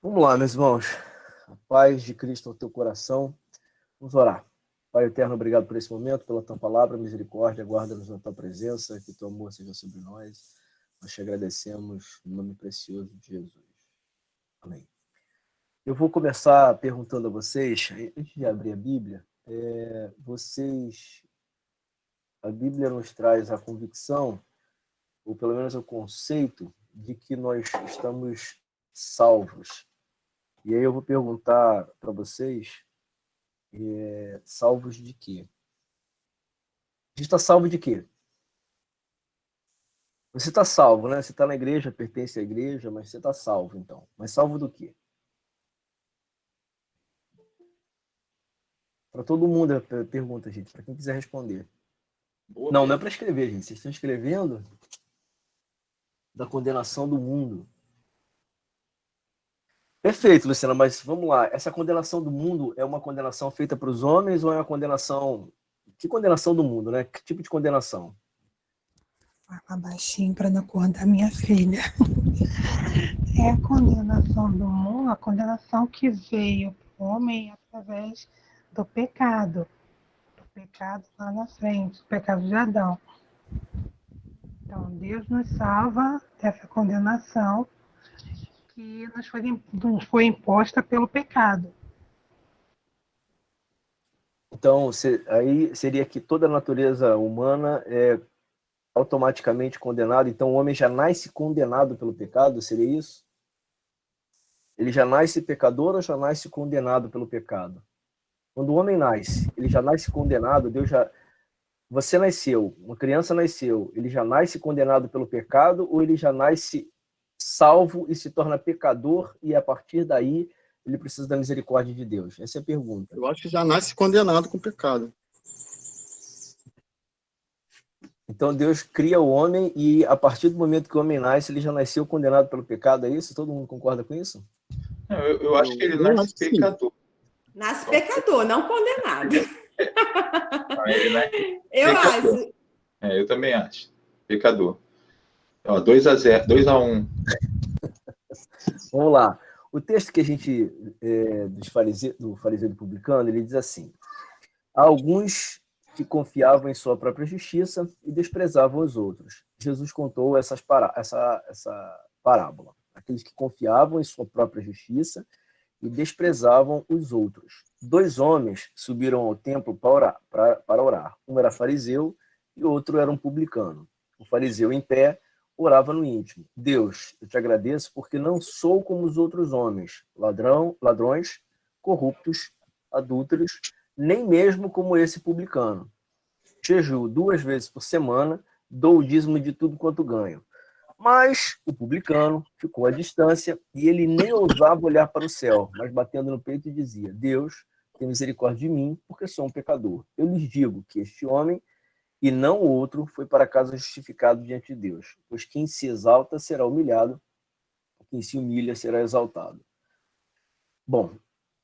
Vamos lá, meus irmãos. A paz de Cristo ao teu coração. Vamos orar. Pai eterno, obrigado por esse momento, pela tua palavra, misericórdia, guarda-nos na tua presença, que teu amor seja sobre nós. Nós te agradecemos no nome precioso de Jesus. Amém. Eu vou começar perguntando a vocês, antes de abrir a Bíblia, a Bíblia nos traz a convicção, ou pelo menos o conceito, de que nós estamos salvos. E aí eu vou perguntar para vocês, salvos de quê? A gente está salvo de quê? Você está salvo, né? Você está na igreja, pertence à igreja, mas você está salvo, então. Mas salvo do quê? Para todo mundo a pergunta, gente, para quem quiser responder. Não é para escrever, gente. Vocês estão escrevendo da condenação do mundo. Perfeito, Luciana, mas vamos lá. Essa condenação do mundo é uma condenação feita para os homens ou é uma condenação... Que condenação do mundo, né? Que tipo de condenação? Fala baixinho para não acordar minha filha. É a condenação do mundo, a condenação que veio para o homem através do pecado. Do pecado lá na frente, do pecado de Adão. Então, Deus nos salva dessa condenação que nos foi imposta pelo pecado. Então, aí seria que toda a natureza humana é automaticamente condenada. Então, o homem já nasce condenado pelo pecado, seria isso? Ele já nasce pecador ou já nasce condenado pelo pecado? Quando o homem nasce, ele já nasce condenado, Você nasceu, uma criança nasceu, ele já nasce condenado pelo pecado ou ele já nasce salvo e se torna pecador e a partir daí ele precisa da misericórdia de Deus? Essa é a pergunta. Eu acho que já nasce condenado com o pecado. Então Deus cria o homem e a partir do momento que o homem nasce, ele já nasceu condenado pelo pecado, é isso? Todo mundo concorda com isso? Eu acho que ele nasce pecador. Nasce pecador, não condenado. Eu pecador. Acho. Eu também acho. Pecador. 2-0, 2-1. Vamos lá. O texto que a gente, do fariseu e do publicano, ele diz assim: há alguns que confiavam em sua própria justiça e desprezavam os outros. Jesus contou essa parábola. Aqueles que confiavam em sua própria justiça e desprezavam os outros. 2 homens subiram ao templo para orar. Um era fariseu e outro era um publicano. O fariseu, em pé, orava no íntimo: Deus, eu te agradeço porque não sou como os outros homens, ladrões, corruptos, adúlteros, nem mesmo como esse publicano. Jejuo 2 vezes por semana, dou o dízimo de tudo quanto ganho. Mas o publicano ficou à distância e ele nem ousava olhar para o céu, mas batendo no peito dizia: Deus, tem misericórdia de mim, porque sou um pecador. Eu lhes digo que este homem e não o outro foi para casa justificado diante de Deus, pois quem se exalta será humilhado, quem se humilha será exaltado. Bom,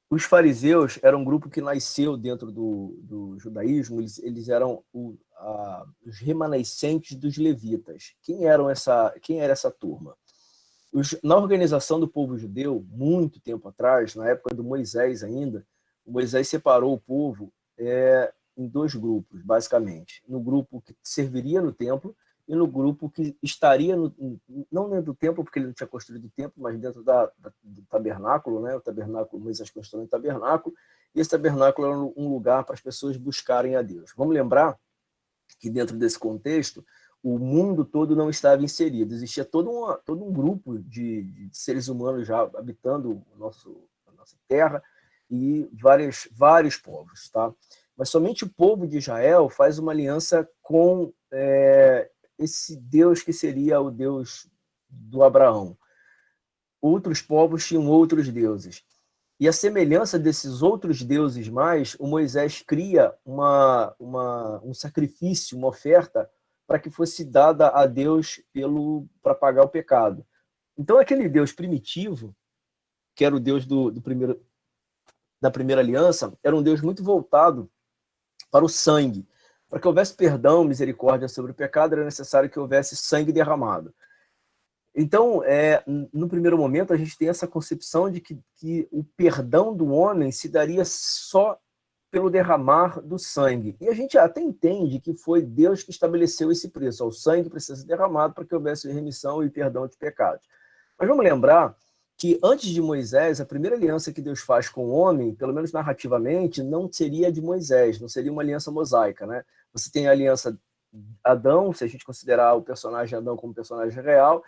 os fariseus eram um grupo que nasceu dentro do judaísmo, eles eram os remanescentes dos levitas. Quem era essa turma? Na organização do povo judeu, muito tempo atrás, na época do Moisés ainda, o Moisés separou o povo em 2 grupos, basicamente. No grupo que serviria no templo e no grupo que estaria, não dentro do templo, porque ele não tinha construído o templo, mas dentro do tabernáculo, né? O tabernáculo, Moisés construiu um tabernáculo, e esse tabernáculo era um lugar para as pessoas buscarem a Deus. Vamos lembrar que dentro desse contexto, o mundo todo não estava inserido. Existia todo um grupo de seres humanos já habitando a nossa terra e vários povos, tá? Mas somente o povo de Israel faz uma aliança com esse Deus que seria o Deus do Abraão. Outros povos tinham outros deuses. E a semelhança desses outros deuses mais, o Moisés cria um sacrifício, uma oferta, para que fosse dada a Deus para pagar o pecado. Então, aquele Deus primitivo, que era o Deus da primeira aliança, era um Deus muito voltado para o sangue. Para que houvesse perdão, misericórdia sobre o pecado, era necessário que houvesse sangue derramado. Então, no primeiro momento, a gente tem essa concepção de que o perdão do homem se daria só pelo derramar do sangue. E a gente até entende que foi Deus que estabeleceu esse preço. O sangue precisa ser derramado para que houvesse remissão e perdão de pecados. Mas vamos lembrar que antes de Moisés, a primeira aliança que Deus faz com o homem, pelo menos narrativamente, não seria de Moisés, não seria uma aliança mosaica, né? Você tem a aliança Adão, se a gente considerar o personagem Adão como personagem real,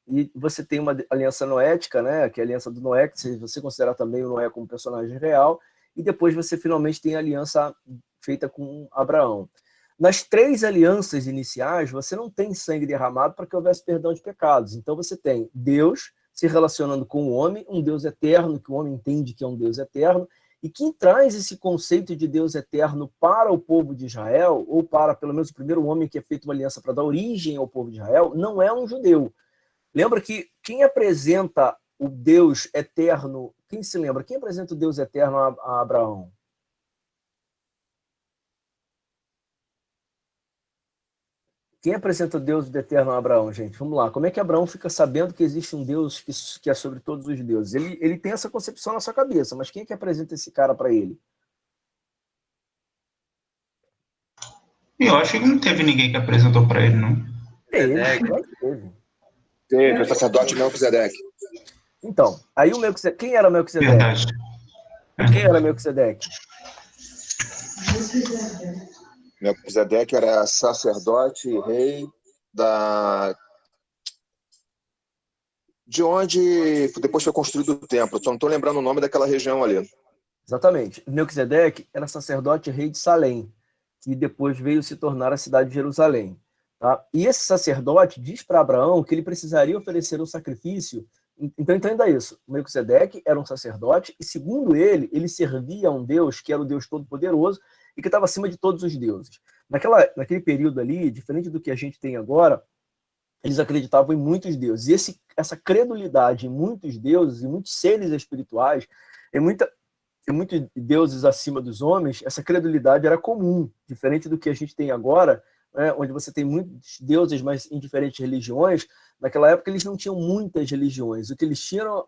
e você tem uma aliança noética, né, que é a aliança do Noé, que se você considerar também o Noé como personagem real, e depois você finalmente tem a aliança feita com Abraão. Nas 3 alianças iniciais, você não tem sangue derramado para que houvesse perdão de pecados. Então você tem Deus se relacionando com o homem, um Deus eterno, que o homem entende que é um Deus eterno, e quem traz esse conceito de Deus eterno para o povo de Israel, ou para, pelo menos, o primeiro homem que é feito uma aliança para dar origem ao povo de Israel, não é um judeu. Lembra que quem apresenta o Deus eterno, quem se lembra? Quem apresenta o Deus eterno a Abraão? Quem apresenta o Deus eterno a Abraão, gente? Vamos lá. Como é que Abraão fica sabendo que existe um Deus que é sobre todos os deuses? Ele tem essa concepção na sua cabeça, mas quem é que apresenta esse cara para ele? Eu acho que não teve ninguém que apresentou para ele, não. Teve. Teve, o sacerdote Melquisedeque. Então, aí o Melquisedeque, quem era Melquisedeque? Verdade. Quem era Melquisedeque? Melquisedeque era sacerdote e rei de onde depois foi construído o templo. Só não estou lembrando o nome daquela região ali. Exatamente. Melquisedeque era sacerdote e rei de Salém, que depois veio se tornar a cidade de Jerusalém. Tá? E esse sacerdote diz para Abraão que ele precisaria oferecer um sacrifício. Então entenda isso. Melquisedeque era um sacerdote e, segundo ele servia a um Deus que era o Deus Todo-Poderoso e que estava acima de todos os deuses. Naquele período ali, diferente do que a gente tem agora, eles acreditavam em muitos deuses. E essa credulidade em muitos deuses, em muitos seres espirituais, em muitos deuses acima dos homens, essa credulidade era comum, diferente do que a gente tem agora, né, onde você tem muitos deuses, mas em diferentes religiões. Naquela época eles não tinham muitas religiões. O que eles tinham,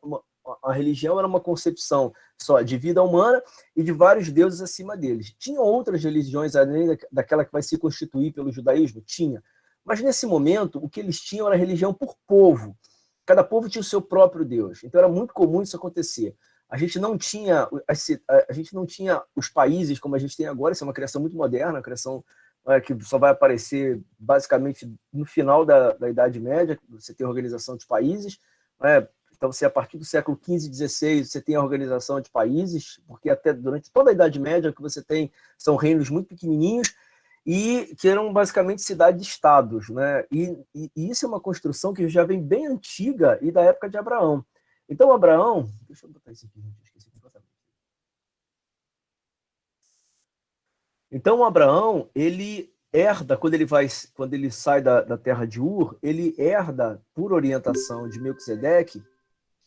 a religião era uma concepção só de vida humana e de vários deuses acima deles. Tinham outras religiões além daquela que vai se constituir pelo judaísmo? Tinha. Mas nesse momento, o que eles tinham era religião por povo. Cada povo tinha o seu próprio Deus. Então era muito comum isso acontecer. A gente não tinha os países como a gente tem agora. Isso é uma criação muito moderna, uma criação que só vai aparecer basicamente no final da Idade Média. Você tem a organização de países, né? Então, a partir do século XV, XVI, você tem a organização de países, porque até durante toda a Idade Média o que você tem são reinos muito pequenininhos e que eram basicamente cidades-estados, né? E isso é uma construção que já vem bem antiga e da época de Abraão. Então, Abraão... Deixa eu botar isso aqui, gente. Esqueci completamente. Então, Abraão, ele herda, quando ele sai da terra de Ur, ele herda, por orientação de Melquisedeque,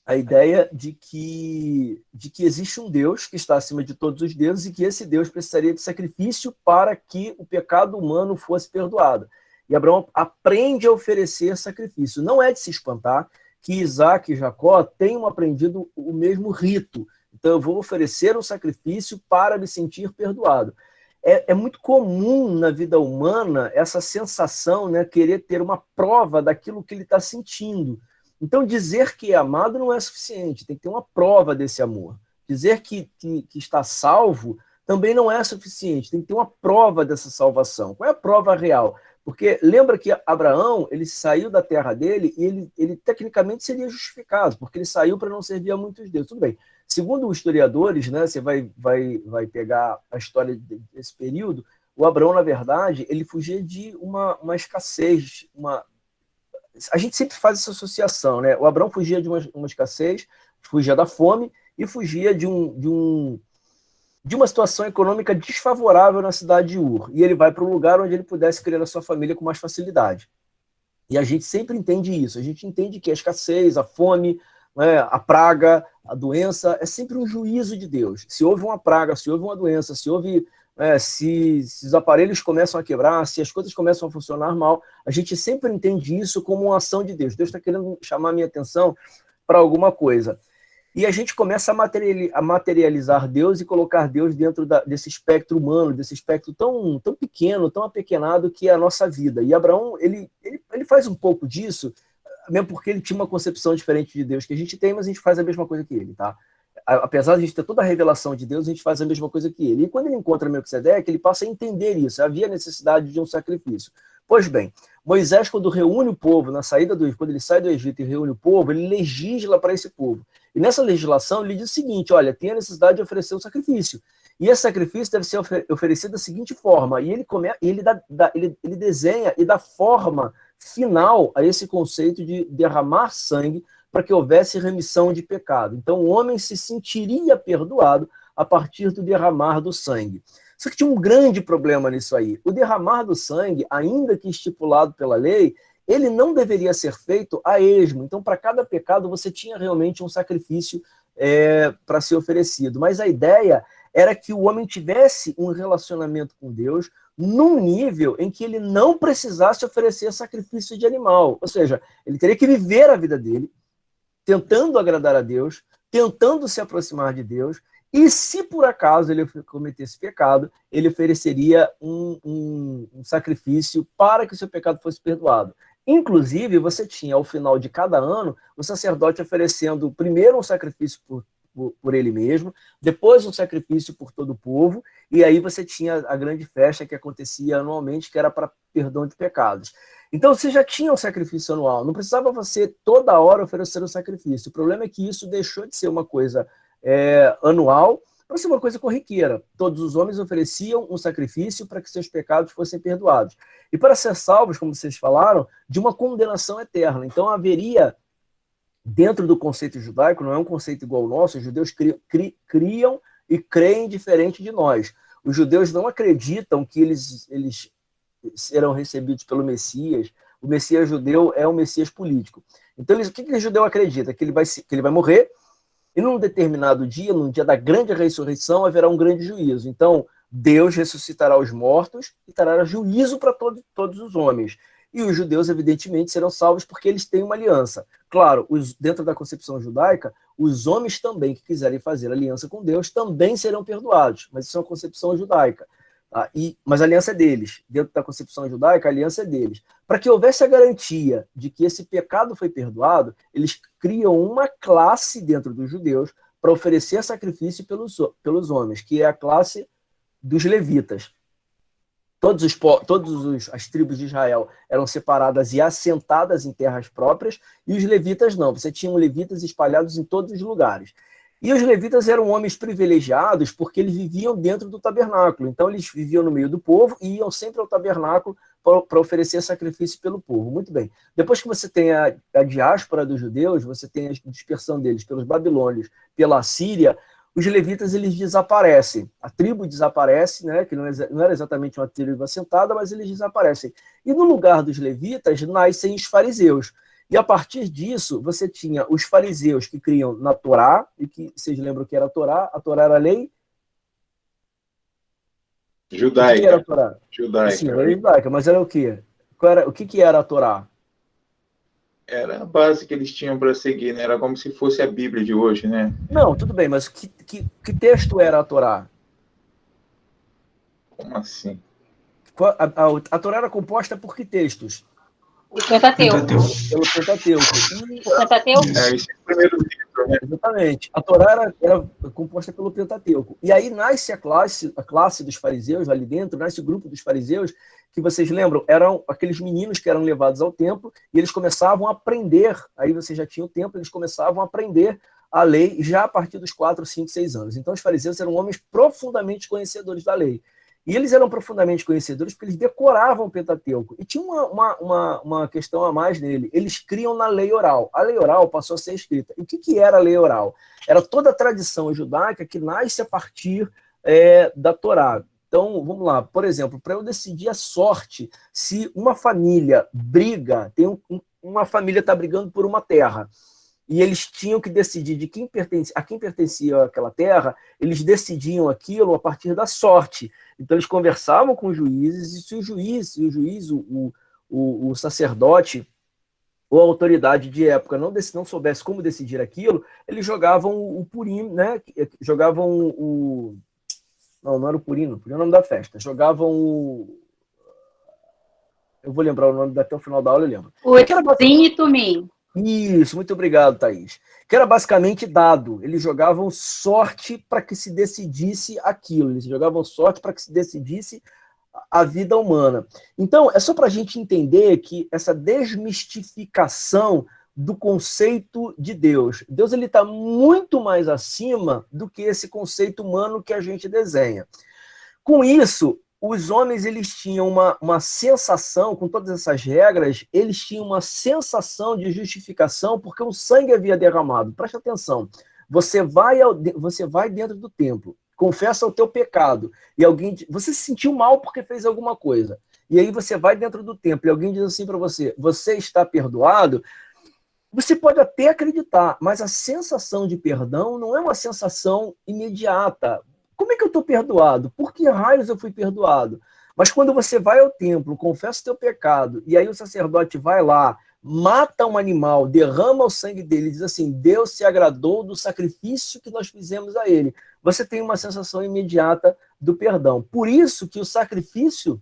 a ideia de que existe um Deus que está acima de todos os deuses e que esse Deus precisaria de sacrifício para que o pecado humano fosse perdoado. E Abraão aprende a oferecer sacrifício. Não é de se espantar que Isaac e Jacó tenham aprendido o mesmo rito. Então, eu vou oferecer um sacrifício para me sentir perdoado. É muito comum na vida humana essa sensação, né, querer ter uma prova daquilo que ele está sentindo. Então, dizer que é amado não é suficiente, tem que ter uma prova desse amor. Dizer que está salvo também não é suficiente, tem que ter uma prova dessa salvação. Qual é a prova real? Porque lembra que Abraão, ele saiu da terra dele e ele tecnicamente seria justificado, porque ele saiu para não servir a muitos deuses. Tudo bem. Segundo os historiadores, né, você vai pegar a história desse período, o Abraão, na verdade, ele fugia de uma escassez, a gente sempre faz essa associação, né? O Abraão fugia de uma escassez, fugia da fome e fugia de uma situação econômica desfavorável na cidade de Ur. E ele vai para um lugar onde ele pudesse criar a sua família com mais facilidade. E a gente sempre entende isso. A gente entende que a escassez, a fome, né, a praga, a doença, é sempre um juízo de Deus. Se houve uma praga, se houve uma doença, se houve se os aparelhos começam a quebrar, se as coisas começam a funcionar mal, a gente sempre entende isso como uma ação de Deus. Deus está querendo chamar a minha atenção para alguma coisa. E a gente começa a materializar Deus e colocar Deus dentro desse espectro humano, desse espectro tão, tão pequeno, tão apequenado que é a nossa vida. E Abraão, ele faz um pouco disso, mesmo porque ele tinha uma concepção diferente de Deus que a gente tem, mas a gente faz a mesma coisa que ele, tá? Apesar de a gente ter toda a revelação de Deus, a gente faz a mesma coisa que ele. E quando ele encontra Melquisedeque, ele passa a entender isso. Havia necessidade de um sacrifício. Pois bem, Moisés, quando reúne o povo na saída do Egito, quando ele sai do Egito e reúne o povo, ele legisla para esse povo. E nessa legislação ele diz o seguinte: olha, tem a necessidade de oferecer um sacrifício. E esse sacrifício deve ser oferecido da seguinte forma. E ele desenha e dá forma final a esse conceito de derramar sangue para que houvesse remissão de pecado. Então o homem se sentiria perdoado a partir do derramar do sangue. Só que tinha um grande problema nisso aí. O derramar do sangue, ainda que estipulado pela lei, ele não deveria ser feito a esmo. Então, para cada pecado, você tinha realmente um sacrifício para ser oferecido. Mas a ideia era que o homem tivesse um relacionamento com Deus num nível em que ele não precisasse oferecer sacrifício de animal. Ou seja, ele teria que viver a vida dele, tentando agradar a Deus, tentando se aproximar de Deus, e se por acaso ele cometesse pecado, ele ofereceria um sacrifício para que o seu pecado fosse perdoado. Inclusive, você tinha, ao final de cada ano, o sacerdote oferecendo primeiro um sacrifício por ele mesmo, depois um sacrifício por todo o povo, e aí você tinha a grande festa que acontecia anualmente, que era para perdão de pecados. Então, você já tinha um sacrifício anual, não precisava você toda hora oferecer um sacrifício. O problema é que isso deixou de ser uma coisa anual para ser uma coisa corriqueira. Todos os homens ofereciam um sacrifício para que seus pecados fossem perdoados. E para ser salvos, como vocês falaram, de uma condenação eterna. Então haveria, dentro do conceito judaico, não é um conceito igual ao nosso, os judeus criam e creem diferente de nós. Os judeus não acreditam que eles serão recebidos pelo Messias. O Messias judeu é um Messias político. Então, o que o judeu acredita? Que ele vai morrer, e num determinado dia, num dia da grande ressurreição, haverá um grande juízo. Então, Deus ressuscitará os mortos e trará juízo para todos os homens. E os judeus, evidentemente, serão salvos porque eles têm uma aliança. Claro, dentro da concepção judaica, os homens também que quiserem fazer aliança com Deus também serão perdoados. Mas isso é uma concepção judaica. Tá? Mas a aliança é deles. Dentro da concepção judaica, a aliança é deles. Para que houvesse a garantia de que esse pecado foi perdoado, eles criam uma classe dentro dos judeus para oferecer sacrifício pelos homens, que é a classe dos levitas. As tribos de Israel eram separadas e assentadas em terras próprias, e os levitas não. Você tinha levitas espalhados em todos os lugares. E os levitas eram homens privilegiados porque eles viviam dentro do tabernáculo. Então, eles viviam no meio do povo e iam sempre ao tabernáculo para oferecer sacrifício pelo povo. Muito bem. Depois que você tem a diáspora dos judeus, você tem a dispersão deles pelos babilônios, pela Síria, os levitas eles desaparecem. A tribo desaparece, né, que não era exatamente uma tribo assentada, mas eles desaparecem. E no lugar dos levitas nascem os fariseus. E a partir disso, você tinha os fariseus que criam na Torá, e que vocês lembram que era a Torá era a lei judaica. O que era a Torá? Judaica. Sim, era judaica, mas era o quê? O que era a Torá? Era a base que eles tinham para seguir, né? Era como se fosse a Bíblia de hoje, né? Não, tudo bem, mas que texto era a Torá? Como assim? A Torá era composta por que textos? O Pentateuco. Pelo Pentateuco. O Pentateuco? Esse é o primeiro livro, né? Exatamente. A Torá era composta pelo Pentateuco. E aí nasce a classe dos fariseus, ali dentro, nasce o grupo dos fariseus, que vocês lembram, eram aqueles meninos que eram levados ao templo, e eles começavam a aprender, aí você já tinha o templo, eles começavam a aprender a lei já a partir dos 4, 5, 6 anos. Então os fariseus eram homens profundamente conhecedores da lei. E eles eram profundamente conhecedores porque eles decoravam o Pentateuco. E tinha uma questão a mais nele. Eles criam na lei oral. A lei oral passou a ser escrita. E o que era a lei oral? Era toda a tradição judaica que nasce a partir da Torá. Então, vamos lá. Por exemplo, para eu decidir a sorte, se uma família briga, uma família está brigando por uma terra, e eles tinham que decidir a quem pertencia aquela terra, eles decidiam aquilo a partir da sorte. Então eles conversavam com os juízes, e se o juiz, o sacerdote ou a autoridade de época não soubesse como decidir aquilo, eles jogavam o purim, né? Jogavam o... Não era o purim, o nome da festa. Jogavam o... Eu vou lembrar o nome até o final da aula, eu lembro. O Sim e Tumim. Isso, muito obrigado, Thaís. Que era basicamente dado. Eles jogavam sorte para que se decidisse aquilo. Eles jogavam sorte para que se decidisse a vida humana. Então, é só para a gente entender que essa desmistificação do conceito de Deus. Deus ele está muito mais acima do que esse conceito humano que a gente desenha. Com isso, os homens eles tinham uma sensação, com todas essas regras, eles tinham uma sensação de justificação porque o sangue havia derramado. Presta atenção. Você vai dentro do templo, confessa o teu pecado, e você se sentiu mal porque fez alguma coisa. E aí você vai dentro do templo e alguém diz assim para você, você está perdoado? Você pode até acreditar, mas a sensação de perdão não é uma sensação imediata. Como é que eu estou perdoado? Por que raios eu fui perdoado? Mas quando você vai ao templo, confessa o teu pecado, e aí o sacerdote vai lá, mata um animal, derrama o sangue dele, diz assim, Deus se agradou do sacrifício que nós fizemos a ele. Você tem uma sensação imediata do perdão. Por isso que o sacrifício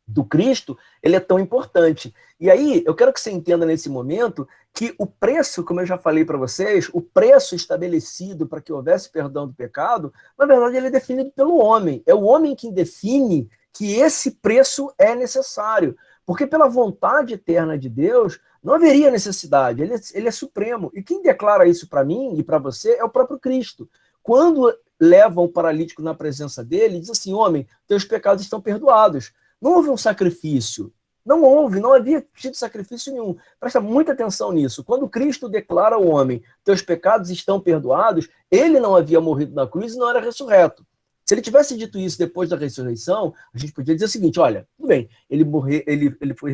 do Cristo, ele é tão importante. E aí, eu quero que você entenda nesse momento que o preço, como eu já falei para vocês, o preço estabelecido para que houvesse perdão do pecado, na verdade ele é definido pelo homem. É o homem quem define que esse preço é necessário. Porque pela vontade eterna de Deus, não haveria necessidade. Ele é supremo. E quem declara isso para mim e para você é o próprio Cristo. Quando levam o paralítico na presença dele, diz assim, homem, teus pecados estão perdoados. Não houve um sacrifício. Não havia tido sacrifício nenhum. Presta muita atenção nisso. Quando Cristo declara ao homem, teus pecados estão perdoados, ele não havia morrido na cruz e não era ressurreto. Se ele tivesse dito isso depois da ressurreição, a gente podia dizer o seguinte, olha, tudo bem, ele foi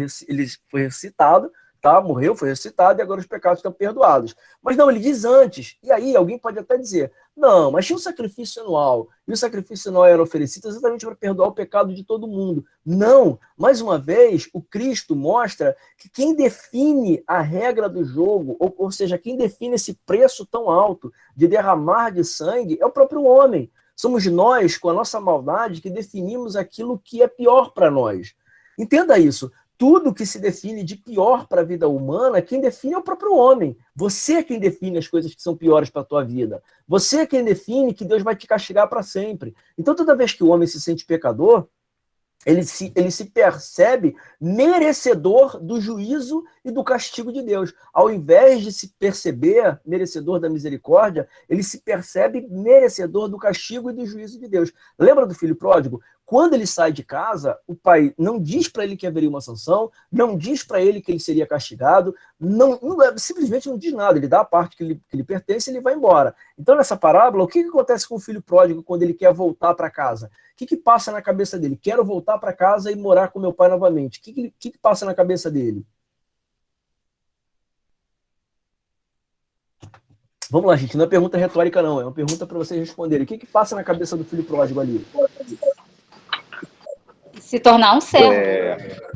ressuscitado, tá? Morreu, foi ressuscitado e agora os pecados estão perdoados. Mas não, ele diz antes. E aí alguém pode até dizer, não, mas tinha um sacrifício anual. E o sacrifício anual era oferecido exatamente para perdoar o pecado de todo mundo. Não, mais uma vez, o Cristo mostra que quem define a regra do jogo, ou seja, quem define esse preço tão alto de derramar de sangue, é o próprio homem. Somos nós, com a nossa maldade, que definimos aquilo que é pior para nós. Entenda isso. Tudo que se define de pior para a vida humana, quem define é o próprio homem. Você é quem define as coisas que são piores para a tua vida. Você é quem define que Deus vai te castigar para sempre. Então, toda vez que o homem se sente pecador, ele se percebe merecedor do juízo e do castigo de Deus. Ao invés de se perceber merecedor da misericórdia, ele se percebe merecedor do castigo e do juízo de Deus. Lembra do filho pródigo? Quando ele sai de casa, o pai não diz para ele que haveria uma sanção, não diz para ele que ele seria castigado, simplesmente não diz nada. Ele dá a parte que lhe pertence e ele vai embora. Então, nessa parábola, o que acontece com o filho pródigo quando ele quer voltar para casa? O que passa na cabeça dele? Quero voltar para casa e morar com meu pai novamente. O que passa na cabeça dele? Vamos lá, gente. Não é pergunta retórica, não. É uma pergunta para vocês responderem. O que passa na cabeça do filho pródigo ali? Se tornar um servo.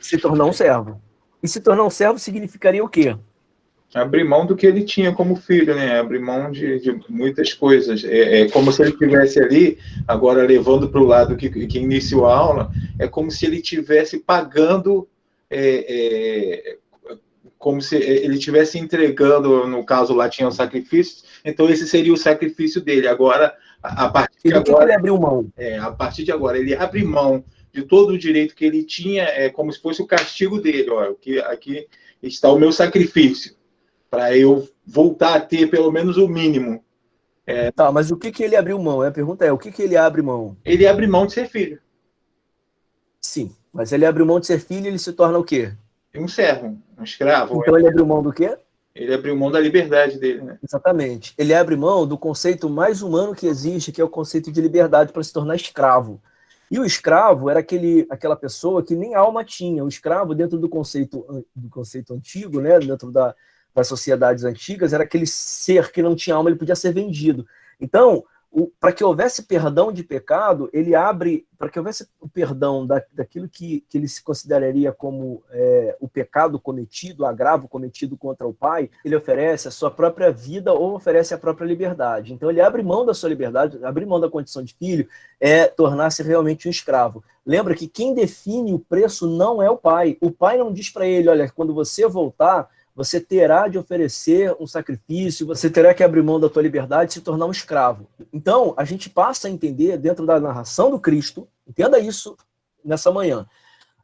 Se tornar um servo. E se tornar um servo significaria o quê? Abrir mão do que ele tinha como filho, né? Abrir mão de muitas coisas. É como se ele estivesse ali, agora levando para o lado que iniciou a aula, é como se ele estivesse pagando, como se ele estivesse entregando, no caso lá tinha o sacrifício, então esse seria o sacrifício dele. Agora, a partir de agora... ele abriu mão? A partir de agora, ele abre mão de todo o direito que ele tinha, como se fosse o castigo dele. Ó, aqui está o meu sacrifício, para eu voltar a ter pelo menos o mínimo. Tá, mas o que ele abriu mão? A pergunta é, o que ele abre mão? Ele abre mão de ser filho. Sim, mas ele abre mão de ser filho e ele se torna o quê? Um servo, um escravo. Então ele abriu mão do quê? Ele abriu mão da liberdade dele, né? Exatamente. Ele abre mão do conceito mais humano que existe, que é o conceito de liberdade, para se tornar escravo. E o escravo era aquela pessoa que nem alma tinha. O escravo, dentro do conceito antigo, né, dentro das sociedades antigas, era aquele ser que não tinha alma, ele podia ser vendido. Então, para que houvesse perdão de pecado, ele abre, para que houvesse o perdão daquilo que ele se consideraria como o pecado cometido, o agravo cometido contra o pai, ele oferece a sua própria vida ou oferece a própria liberdade. Então ele abre mão da sua liberdade, abre mão da condição de filho, é tornar-se realmente um escravo. Lembra que quem define o preço não é o pai. O pai não diz para ele, olha, quando você voltar, você terá de oferecer um sacrifício, você terá que abrir mão da tua liberdade e se tornar um escravo. Então, a gente passa a entender, dentro da narração do Cristo, entenda isso nessa manhã,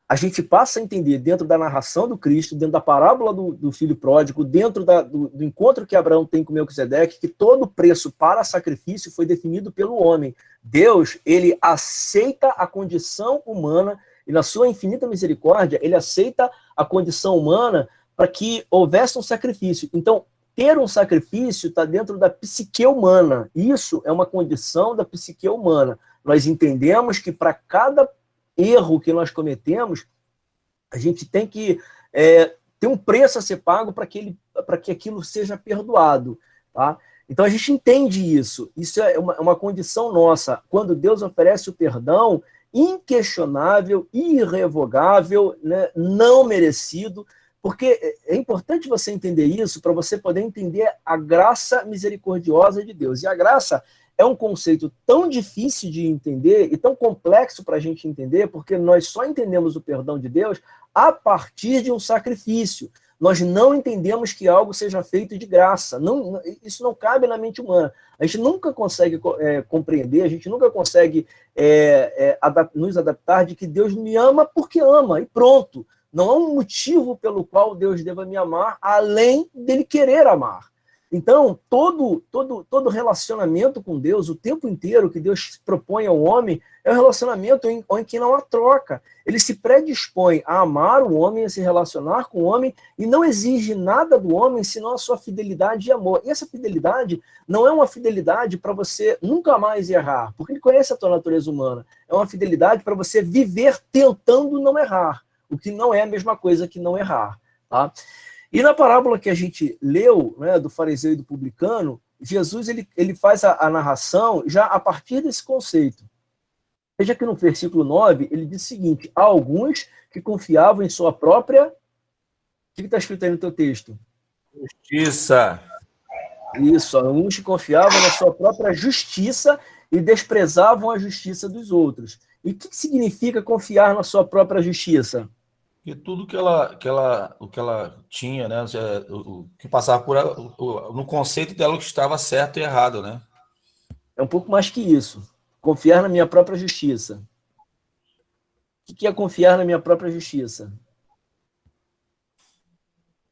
a gente passa a entender dentro da narração do Cristo, dentro da parábola do filho pródigo, dentro do encontro que Abraão tem com Melquisedeque, que todo preço para sacrifício foi definido pelo homem. Deus, ele aceita a condição humana e na sua infinita misericórdia, ele aceita a condição humana para que houvesse um sacrifício. Então, ter um sacrifício está dentro da psique humana. Isso é uma condição da psique humana. Nós entendemos que para cada erro que nós cometemos, a gente tem que ter um preço a ser pago para que aquilo seja perdoado. Tá? Então, a gente entende isso. Isso é uma condição nossa. Quando Deus oferece o perdão, inquestionável, irrevogável, né, não merecido, porque é importante você entender isso para você poder entender a graça misericordiosa de Deus. E a graça é um conceito tão difícil de entender e tão complexo para a gente entender, porque nós só entendemos o perdão de Deus a partir de um sacrifício. Nós não entendemos que algo seja feito de graça. Isso não cabe na mente humana. A gente nunca consegue compreender, a gente nunca consegue nos adaptar de que Deus me ama porque ama, e pronto. Não há um motivo pelo qual Deus deva me amar, além dele querer amar. Então, todo relacionamento com Deus, o tempo inteiro que Deus propõe ao homem, é um relacionamento em que não há troca. Ele se predispõe a amar o homem, a se relacionar com o homem, e não exige nada do homem, senão a sua fidelidade e amor. E essa fidelidade não é uma fidelidade para você nunca mais errar, porque ele conhece a tua natureza humana. É uma fidelidade para você viver tentando não errar, o que não é a mesma coisa que não errar. Tá? E na parábola que a gente leu, né, do fariseu e do publicano, Jesus ele faz a narração já a partir desse conceito. Veja que no versículo 9, ele diz o seguinte: há alguns que confiavam em sua própria... O que está escrito aí no teu texto? Justiça. Isso, alguns que confiavam na sua própria justiça e desprezavam a justiça dos outros. E o que significa confiar na sua própria justiça? E tudo que ela tinha, né, o que passava no conceito dela que estava certo e errado, né? É um pouco mais que isso. Confiar na minha própria justiça. O que é confiar na minha própria justiça?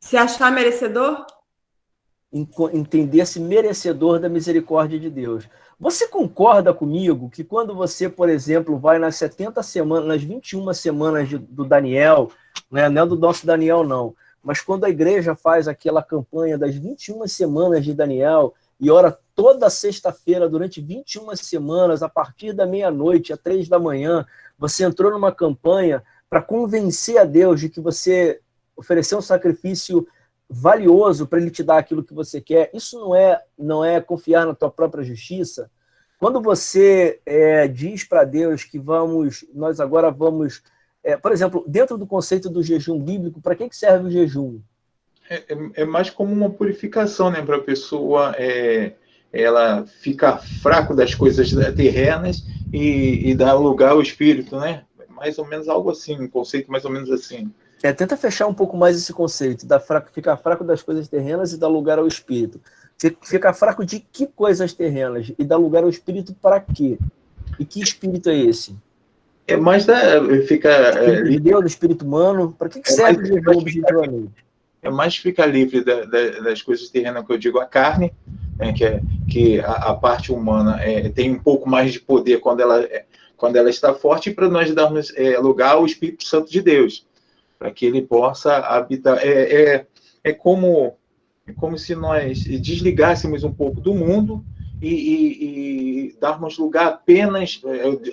Se achar merecedor? Entender-se merecedor da misericórdia de Deus. Você concorda comigo que quando você, por exemplo, vai nas 70 semanas, nas 21 semanas do Daniel, né, não é do nosso Daniel não, mas quando a igreja faz aquela campanha das 21 semanas de Daniel e ora toda sexta-feira durante 21 semanas, a partir da meia-noite, às 3 da manhã, você entrou numa campanha para convencer a Deus de que você ofereceu um sacrifício valioso para ele te dar aquilo que você quer. Isso não é confiar na tua própria justiça? Quando você diz para Deus que nós agora vamos... por exemplo, dentro do conceito do jejum bíblico, para que serve o jejum? É mais como uma purificação, né, para a pessoa ela ficar fraco das coisas terrenas e dar lugar ao espírito, né? Mais ou menos algo assim, um conceito mais ou menos assim. Tenta fechar um pouco mais esse conceito, ficar fraco das coisas terrenas e dar lugar ao espírito. Ficar fraco de que coisas terrenas? E dar lugar ao espírito para quê? E que espírito é esse? É mais espírito de Deus, do espírito humano? Para que serve o jejum objetivamente? É mais ficar livre das coisas terrenas, que eu digo, a carne, né, que a parte humana tem um pouco mais de poder quando ela está forte, para nós darmos lugar ao Espírito Santo de Deus, para que ele possa habitar. É como se nós desligássemos um pouco do mundo e darmos lugar apenas,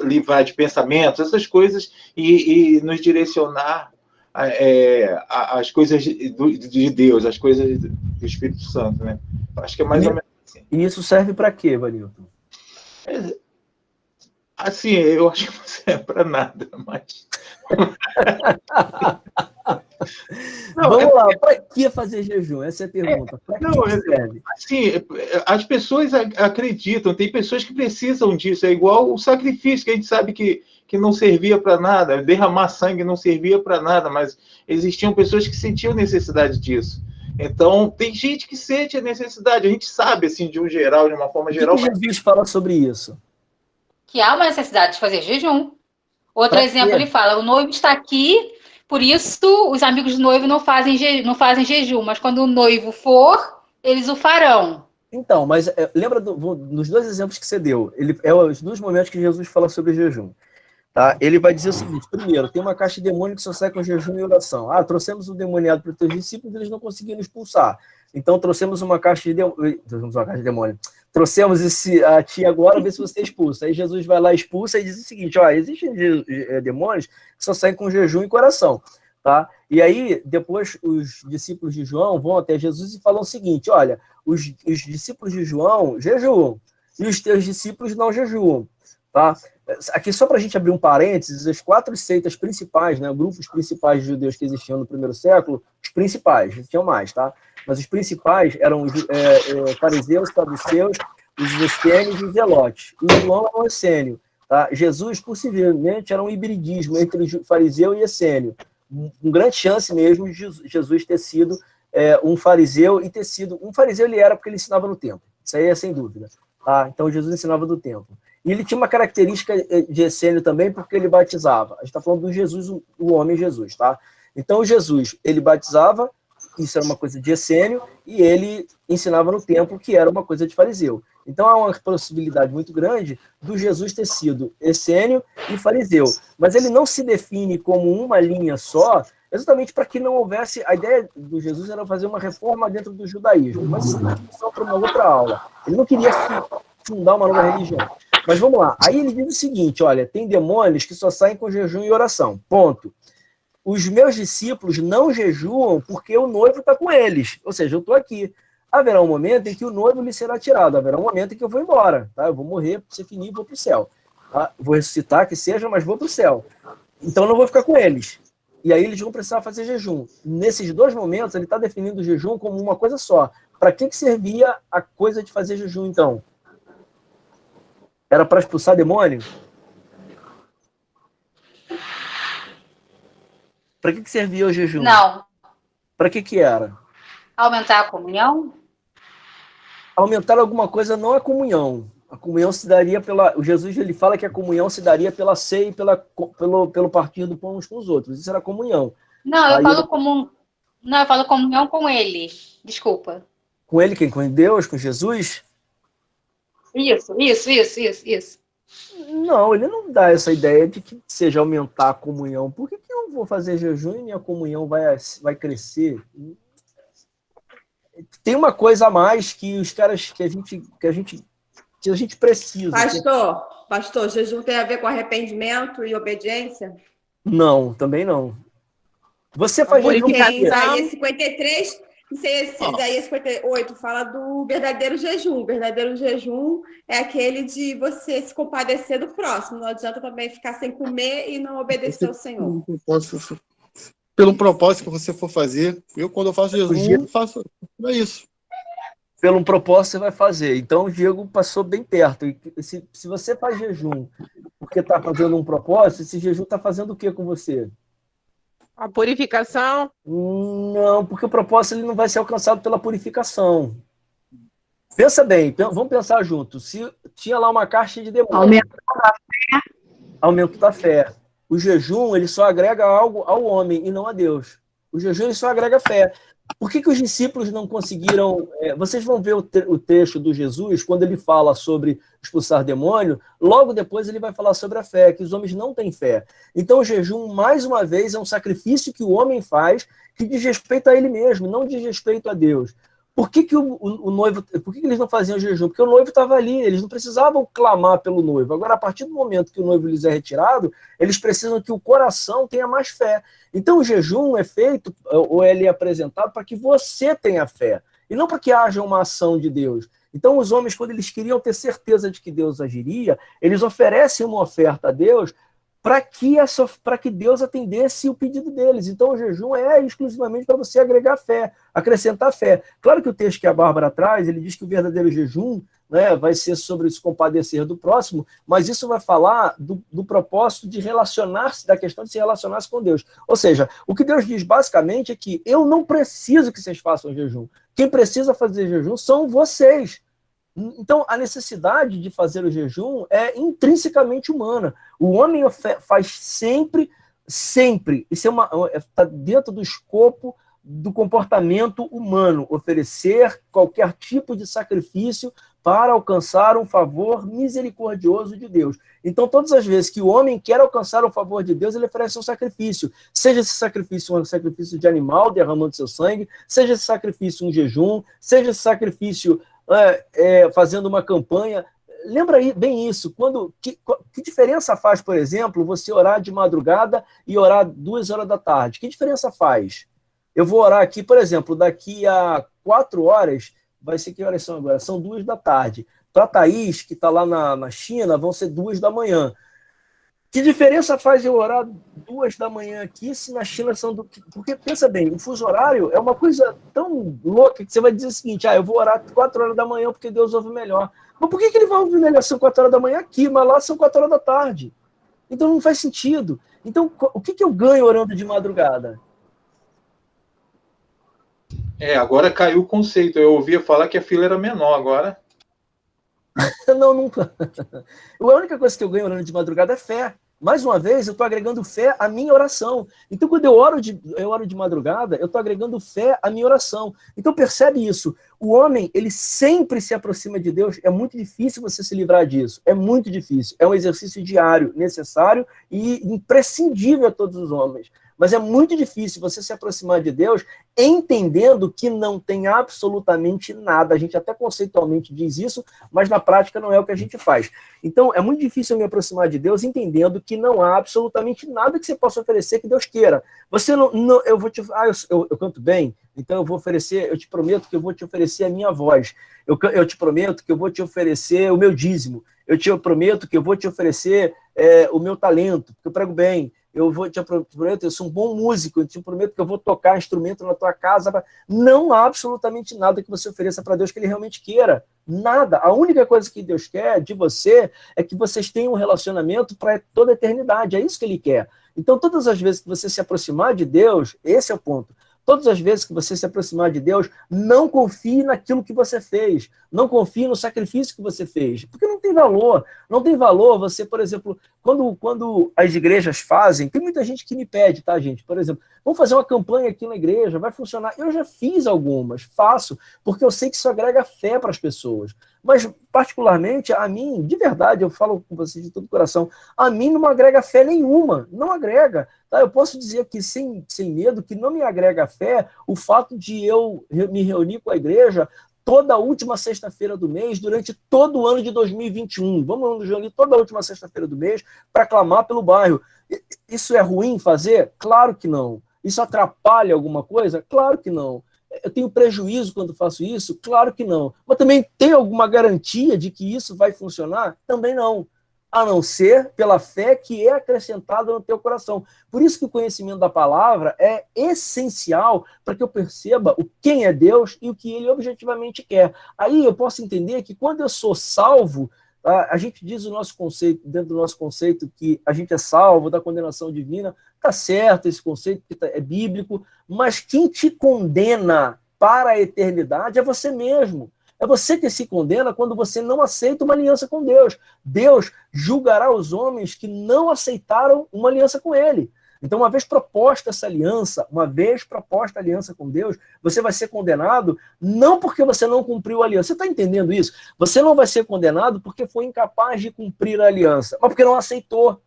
livrar de pensamentos, essas coisas, e nos direcionar às coisas de Deus, às coisas do Espírito Santo, né? Acho que é mais ou menos assim. E isso serve para quê, Vanilton? Assim, eu acho que não serve para nada, mas... Vamos lá, para que fazer jejum? Essa é a pergunta. Que serve? Assim, as pessoas acreditam, tem pessoas que precisam disso, é igual o sacrifício, que a gente sabe que não servia para nada, derramar sangue não servia para nada, mas existiam pessoas que sentiam necessidade disso. Então, tem gente que sente a necessidade, a gente sabe, assim, de um geral, de uma forma geral. O que Jesus fala sobre isso? Que há uma necessidade de fazer jejum. Outro exemplo, ele fala, o noivo está aqui, por isso os amigos do noivo não fazem jejum, mas quando o noivo for, eles o farão. Então, mas lembra dos dois exemplos que você deu? É os dois momentos que Jesus fala sobre jejum. Tá? Ele vai dizer o seguinte: primeiro, tem uma caixa de demônio que só sai com jejum e oração. Trouxemos o demoniado para os teus discípulos, eles não conseguiram expulsar. Então trouxemos uma caixa de demônio. Trouxemos a ti agora, vê se você expulsa. Aí Jesus vai lá, expulsa e diz o seguinte: existem demônios que só saem com jejum e coração. Tá? E aí, depois, os discípulos de João vão até Jesus e falam o seguinte: olha, os discípulos de João jejuam e os teus discípulos não jejuam. Tá? Aqui, só para a gente abrir um parênteses, as 4 seitas principais, né, grupos principais de judeus que existiam no primeiro século, os principais, tinham mais, tá? Mas os principais eram os fariseus, saduceus, os essênios e os zelotes. O João era um essênio. Tá? Jesus, possivelmente, era um hibridismo entre o fariseu e essênio. Com grande chance mesmo de Jesus ter sido um fariseu e ter sido... Um fariseu ele era porque ele ensinava no templo. Isso aí é sem dúvida. Tá? Então, Jesus ensinava do templo. E ele tinha uma característica de essênio também, porque ele batizava. A gente está falando do Jesus, o homem Jesus, tá? Então, Jesus, ele batizava, isso era uma coisa de essênio, e ele ensinava no templo, que era uma coisa de fariseu. Então, há uma possibilidade muito grande do Jesus ter sido essênio e fariseu. Mas ele não se define como uma linha só, exatamente para que não houvesse... A ideia do Jesus era fazer uma reforma dentro do judaísmo, mas isso é só para uma outra aula. Ele não queria fundar uma nova religião. Mas vamos lá. Aí ele diz o seguinte: olha, tem demônios que só saem com jejum e oração. Ponto. Os meus discípulos não jejuam porque o noivo está com eles. Ou seja, eu estou aqui. Haverá um momento em que o noivo lhe será tirado. Haverá um momento em que eu vou embora. Tá? Eu vou morrer, ser finir e vou para o céu. Tá? Vou ressuscitar, que seja, mas vou para o céu. Então eu não vou ficar com eles. E aí eles vão precisar fazer jejum. Nesses 2 momentos, ele está definindo o jejum como uma coisa só. Para que servia a coisa de fazer jejum, então? Era para expulsar demônio? Para que servia o jejum? Não. Para que era? Aumentar a comunhão? Aumentar alguma coisa não é comunhão. A comunhão se daria pela... O Jesus, ele fala que a comunhão se daria pela ceia e pelo partir do pão uns com os outros. Isso era comunhão. Não, eu falo comunhão com ele. Desculpa. Com ele quem? Com Deus? Com Jesus? Isso. Não, ele não dá essa ideia de que seja aumentar a comunhão. Por que eu vou fazer jejum e minha comunhão vai crescer? Tem uma coisa a mais que os caras que a gente precisa. Pastor, jejum tem a ver com arrependimento e obediência? Não, também não. Você faz jejum. Em Isaías 53, Isaías 58 fala do verdadeiro jejum. O verdadeiro jejum é aquele de você se compadecer do próximo. Não adianta também ficar sem comer e não obedecer ao Senhor. Pelo propósito que você for fazer, quando eu faço jejum, eu faço isso. Pelo propósito você vai fazer. Então o Diego passou bem perto. E se você faz jejum porque está fazendo um propósito, esse jejum está fazendo o que com você? A purificação? Não, porque o propósito ele não vai ser alcançado pela purificação. Pensa bem, vamos pensar junto. Se tinha lá uma caixa de demônio. Aumento da fé. O jejum ele só agrega algo ao homem e não a Deus. O jejum ele só agrega fé. Por que os discípulos não conseguiram... vocês vão ver o trecho do Jesus, quando ele fala sobre expulsar demônio, logo depois ele vai falar sobre a fé, que os homens não têm fé. Então o jejum, mais uma vez, é um sacrifício que o homem faz que diz respeito a ele mesmo, não diz respeito a Deus. Por que o noivo, por que eles não faziam jejum? Porque o noivo estava ali, eles não precisavam clamar pelo noivo. Agora, a partir do momento que o noivo lhes é retirado, eles precisam que o coração tenha mais fé. Então, o jejum é feito, ou ele é apresentado para que você tenha fé, e não para que haja uma ação de Deus. Então, os homens, quando eles queriam ter certeza de que Deus agiria, eles oferecem uma oferta a Deus para que Deus atendesse o pedido deles. Então, o jejum é exclusivamente para você agregar fé, acrescentar fé. Claro que o texto que a Bárbara traz, ele diz que o verdadeiro jejum, né, vai ser sobre se compadecer do próximo, mas isso vai falar do propósito de relacionar-se, da questão de se relacionar-se com Deus. Ou seja, o que Deus diz basicamente é que eu não preciso que vocês façam jejum. Quem precisa fazer jejum são vocês. Então, a necessidade de fazer o jejum é intrinsecamente humana. O homem faz sempre, isso está dentro do escopo do comportamento humano, oferecer qualquer tipo de sacrifício para alcançar um favor misericordioso de Deus. Então, todas as vezes que o homem quer alcançar o favor de Deus, ele oferece um sacrifício. Seja esse sacrifício um sacrifício de animal, derramando seu sangue, seja esse sacrifício um jejum, seja esse sacrifício fazendo uma campanha. Lembra aí bem isso. Que diferença faz, por exemplo, você orar de madrugada e orar 2 horas da tarde? Que diferença faz? Eu vou orar aqui, por exemplo, daqui a 4 horas, vai ser que horas são agora? São 2 da tarde. Para a Thaís, que está lá na China, vão ser 2 da manhã. Que diferença faz eu orar 2 da manhã aqui, se na China são... Porque, pensa bem, o fuso horário é uma coisa tão louca que você vai dizer o seguinte, eu vou orar 4 horas da manhã porque Deus ouve melhor. Mas por que ele vai ouvir melhor? São 4 horas da manhã aqui, mas lá são 4 horas da tarde. Então não faz sentido. Então, o que eu ganho orando de madrugada? Agora caiu o conceito. Eu ouvia falar que a fila era menor agora. Não, nunca. A única coisa que eu ganho orando de madrugada é fé. Mais uma vez, eu estou agregando fé à minha oração. Então, quando eu oro de madrugada, eu estou agregando fé à minha oração. Então, percebe isso. O homem, ele sempre se aproxima de Deus. É muito difícil você se livrar disso. É muito difícil. É um exercício diário, necessário e imprescindível a todos os homens. Mas é muito difícil você se aproximar de Deus entendendo que não tem absolutamente nada. A gente até conceitualmente diz isso, mas na prática não é o que a gente faz. Então, é muito difícil eu me aproximar de Deus entendendo que não há absolutamente nada que você possa oferecer que Deus queira. Você eu vou te... eu canto bem, então eu vou oferecer, eu te prometo que eu vou te oferecer a minha voz. Eu te prometo que eu vou te oferecer o meu dízimo. Eu te prometo que eu vou te oferecer o meu talento, porque eu prego bem. Eu te prometo, eu sou um bom músico, eu te prometo que eu vou tocar instrumento na tua casa. Não há absolutamente nada que você ofereça para Deus que Ele realmente queira. Nada. A única coisa que Deus quer de você é que vocês tenham um relacionamento para toda a eternidade. É isso que Ele quer. Então, todas as vezes que você se aproximar de Deus, esse é o ponto. Todas as vezes que você se aproximar de Deus, não confie naquilo que você fez. Não confie no sacrifício que você fez. Porque não tem valor. Não tem valor você, por exemplo, quando as igrejas fazem, tem muita gente que me pede, tá, gente? Por exemplo, vamos fazer uma campanha aqui na igreja, vai funcionar. Eu já fiz algumas, faço, porque eu sei que isso agrega fé para as pessoas. Mas, particularmente, a mim, de verdade, eu falo com vocês de todo o coração, a mim não agrega fé nenhuma. Não agrega. Tá? Eu posso dizer aqui, sem medo, que não me agrega fé o fato de eu me reunir com a igreja toda a última sexta-feira do mês, durante todo o ano de 2021. Vamos nos reunir toda a última sexta-feira do mês para clamar pelo bairro. Isso é ruim fazer? Claro que não. Isso atrapalha alguma coisa? Claro que não. Eu tenho prejuízo quando faço isso? Claro que não. Mas também tem alguma garantia de que isso vai funcionar? Também não. A não ser pela fé que é acrescentada no teu coração. Por isso que o conhecimento da palavra é essencial para que eu perceba quem é Deus e o que Ele objetivamente quer. Aí eu posso entender que quando eu sou salvo, a gente diz o nosso conceito, dentro do nosso conceito, que a gente é salvo da condenação divina. Está certo esse conceito, que é bíblico, mas quem te condena para a eternidade é você mesmo. É você que se condena quando você não aceita uma aliança com Deus. Deus julgará os homens que não aceitaram uma aliança com Ele. Então, uma vez proposta essa aliança, uma vez proposta a aliança com Deus, você vai ser condenado não porque você não cumpriu a aliança. Você está entendendo isso? Você não vai ser condenado porque foi incapaz de cumprir a aliança, mas porque não aceitou.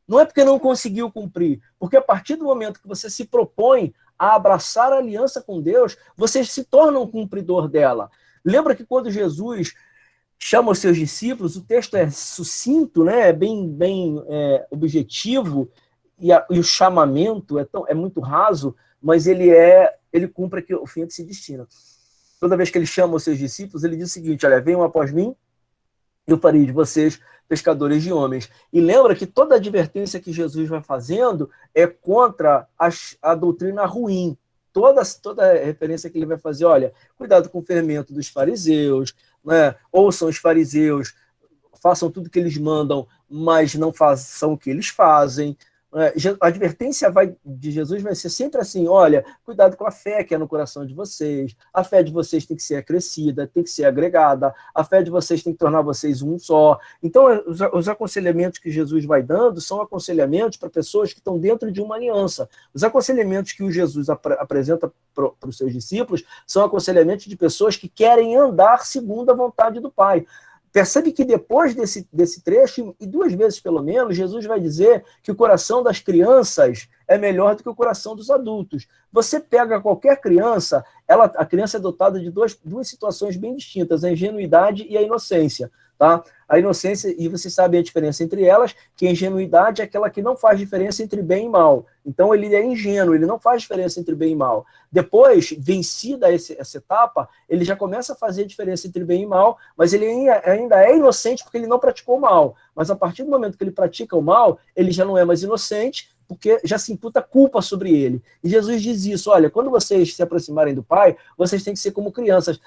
Não é porque não conseguiu cumprir, porque a partir do momento que você se propõe a abraçar a aliança com Deus, você se torna um cumpridor dela. Lembra que quando Jesus chama os seus discípulos, o texto é sucinto, né? É bem objetivo, e o chamamento é muito raso, mas ele cumpre o fim que se destina. Toda vez que ele chama os seus discípulos, ele diz o seguinte: olha, venham após mim, eu farei de vocês pescadores de homens. E lembra que toda a advertência que Jesus vai fazendo é contra a doutrina ruim. Toda referência que ele vai fazer, olha, cuidado com o fermento dos fariseus, né? Ouçam os fariseus, façam tudo que eles mandam, mas não façam o que eles fazem. A advertência de Jesus vai ser sempre assim: olha, cuidado com a fé que é no coração de vocês, a fé de vocês tem que ser acrescida, tem que ser agregada, a fé de vocês tem que tornar vocês um só. Então, os aconselhamentos que Jesus vai dando são aconselhamentos para pessoas que estão dentro de uma aliança. Os aconselhamentos que o Jesus apresenta para os seus discípulos são aconselhamentos de pessoas que querem andar segundo a vontade do Pai. Percebe que depois desse trecho, e 2 vezes pelo menos, Jesus vai dizer que o coração das crianças é melhor do que o coração dos adultos. Você pega qualquer criança, a criança é dotada de duas situações bem distintas, a ingenuidade e a inocência. Tá? A inocência, e vocês sabem a diferença entre elas, que a ingenuidade é aquela que não faz diferença entre bem e mal. Então ele é ingênuo, ele não faz diferença entre bem e mal. Depois, vencida essa etapa, ele já começa a fazer diferença entre bem e mal, mas ele ainda é inocente porque ele não praticou o mal. Mas a partir do momento que ele pratica o mal, ele já não é mais inocente, porque já se imputa culpa sobre ele. E Jesus diz isso: olha, quando vocês se aproximarem do Pai, vocês têm que ser como crianças.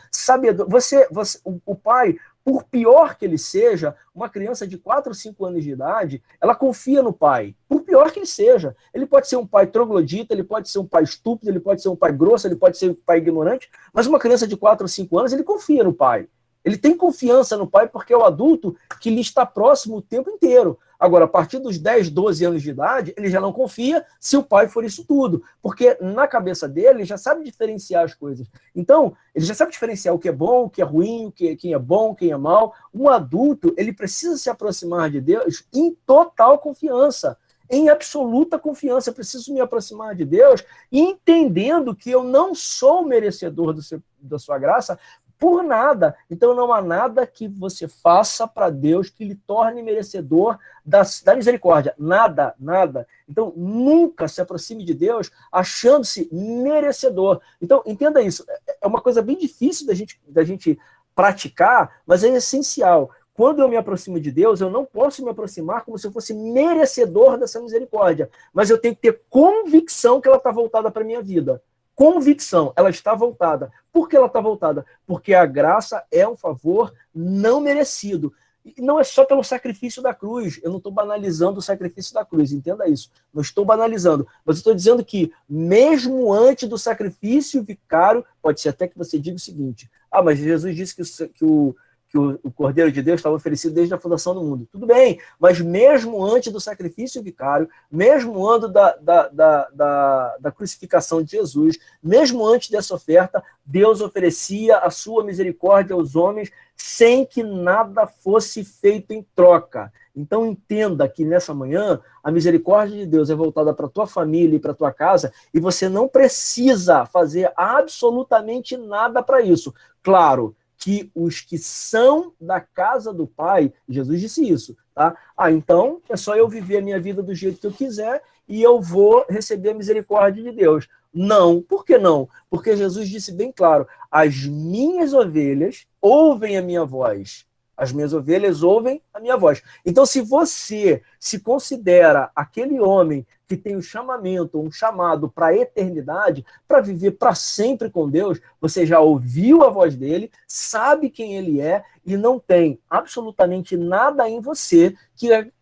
O Pai, por pior que ele seja, uma criança de 4 ou 5 anos de idade, ela confia no pai, por pior que ele seja. Ele pode ser um pai troglodita, ele pode ser um pai estúpido, ele pode ser um pai grosso, ele pode ser um pai ignorante, mas uma criança de 4 ou 5 anos, ele confia no pai. Ele tem confiança no pai porque é o adulto que lhe está próximo o tempo inteiro. Agora, a partir dos 10, 12 anos de idade, ele já não confia se o pai for isso tudo. Porque na cabeça dele, ele já sabe diferenciar as coisas. Então, ele já sabe diferenciar o que é bom, o que é ruim, quem é bom, quem é mal. Um adulto, ele precisa se aproximar de Deus em total confiança. Em absoluta confiança. Eu preciso me aproximar de Deus entendendo que eu não sou merecedor da sua graça por nada. Então não há nada que você faça para Deus que lhe torne merecedor da misericórdia. Nada, nada. Então nunca se aproxime de Deus achando-se merecedor. Então entenda isso. É uma coisa bem difícil da gente praticar, mas é essencial. Quando eu me aproximo de Deus, eu não posso me aproximar como se eu fosse merecedor dessa misericórdia, mas eu tenho que ter convicção que ela está voltada para a minha vida. Convicção, ela está voltada. Por que ela está voltada? Porque a graça é um favor não merecido. E não é só pelo sacrifício da cruz. Eu não estou banalizando o sacrifício da cruz, entenda isso. Não estou banalizando. Mas estou dizendo que, mesmo antes do sacrifício vicário, pode ser até que você diga o seguinte: mas Jesus disse que o Cordeiro de Deus estava oferecido desde a fundação do mundo. Tudo bem, mas mesmo antes do sacrifício vicário, mesmo antes da crucificação de Jesus, mesmo antes dessa oferta, Deus oferecia a sua misericórdia aos homens sem que nada fosse feito em troca. Então entenda que nessa manhã a misericórdia de Deus é voltada para a tua família e para a tua casa, e você não precisa fazer absolutamente nada para isso. Claro que os que são da casa do Pai, Jesus disse isso, tá? Então é só eu viver a minha vida do jeito que eu quiser e eu vou receber a misericórdia de Deus. Não. Por que não? Porque Jesus disse bem claro: as minhas ovelhas ouvem a minha voz. As minhas ovelhas ouvem a minha voz. Então, se você se considera aquele homem que tem um chamamento, um chamado para a eternidade, para viver para sempre com Deus, você já ouviu a voz dele, sabe quem ele é e não tem absolutamente nada em você que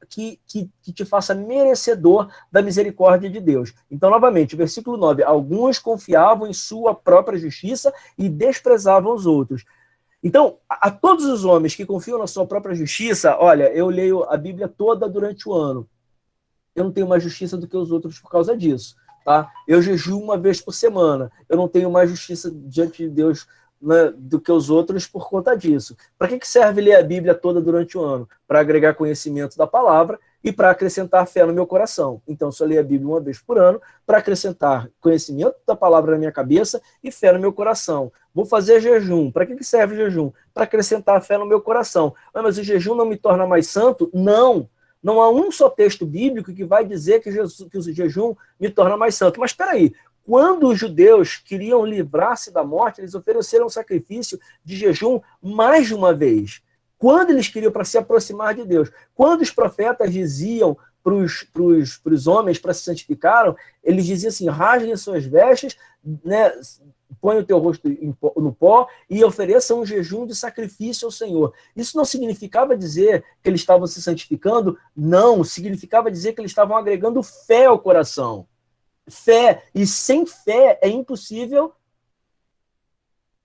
te faça merecedor da misericórdia de Deus. Então, novamente, versículo 9: alguns confiavam em sua própria justiça e desprezavam os outros. Então, a todos os homens que confiam na sua própria justiça, olha, eu leio a Bíblia toda durante o ano. Eu não tenho mais justiça do que os outros por causa disso, tá? Eu jejuo 1 vez por semana. Eu não tenho mais justiça diante de Deus, né, do que os outros por conta disso. Para que serve ler a Bíblia toda durante o ano? Para agregar conhecimento da palavra e para acrescentar fé no meu coração. Então, só leio a Bíblia uma vez por ano para acrescentar conhecimento da palavra na minha cabeça e fé no meu coração. Vou fazer jejum. Para que serve o jejum? Para acrescentar fé no meu coração. Mas o jejum não me torna mais santo? Não. Não há um só texto bíblico que vai dizer que o jejum me torna mais santo. Mas espera aí. Quando os judeus queriam livrar-se da morte, eles ofereceram um sacrifício de jejum mais de uma vez. Quando eles queriam para se aproximar de Deus. Quando os profetas diziam para os homens para se santificarem, eles diziam assim, rasguem suas vestes, né, põe o teu rosto no pó e ofereçam um jejum de sacrifício ao Senhor. Isso não significava dizer que eles estavam se santificando, não, significava dizer que eles estavam agregando fé ao coração. Fé, e sem fé é impossível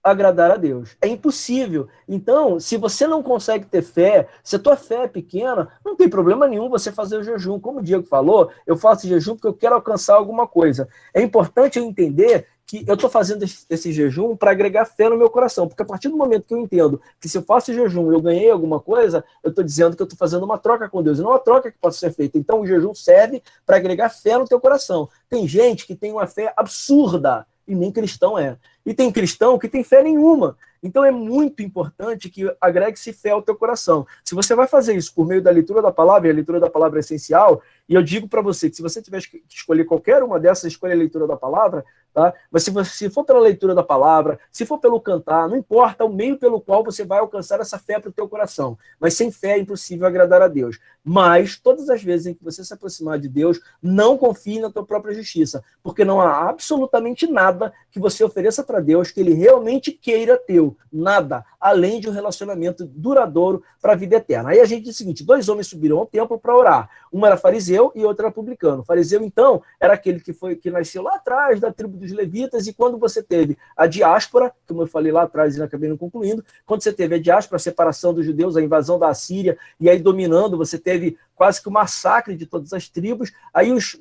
agradar a Deus. É impossível. Então, se você não consegue ter fé, se a tua fé é pequena, não tem problema nenhum você fazer o jejum. Como o Diego falou, eu faço jejum porque eu quero alcançar alguma coisa. É importante eu entender que eu estou fazendo esse jejum para agregar fé no meu coração, porque a partir do momento que eu entendo que se eu faço jejum e eu ganhei alguma coisa, eu estou dizendo que eu estou fazendo uma troca com Deus, e não uma troca que possa ser feita. Então o jejum serve para agregar fé no teu coração. Tem gente que tem uma fé absurda, e nem cristão é. E tem cristão que tem fé nenhuma. Então é muito importante que agregue-se fé ao teu coração. Se você vai fazer isso por meio da leitura da palavra, e a leitura da palavra é essencial, e eu digo para você que se você tiver que escolher qualquer uma dessas, escolha a leitura da palavra, tá? Mas se for pela leitura da palavra, se for pelo cantar, não importa o meio pelo qual você vai alcançar essa fé para o teu coração. Mas sem fé é impossível agradar a Deus. Mas todas as vezes em que você se aproximar de Deus, não confie na tua própria justiça, porque não há absolutamente nada que você ofereça para Deus que Ele realmente queira teu. Nada, além de um relacionamento duradouro para a vida eterna. Aí a gente diz o seguinte, 2 homens subiram ao templo para orar. Um era fariseu e outro era publicano. O fariseu, então, era aquele que nasceu lá atrás da tribo dos levitas, e quando você teve a diáspora, como eu falei lá atrás e acabei não concluindo, quando você teve a diáspora, a separação dos judeus, a invasão da Assíria, e aí dominando, você teve quase que o massacre de todas as tribos, aí os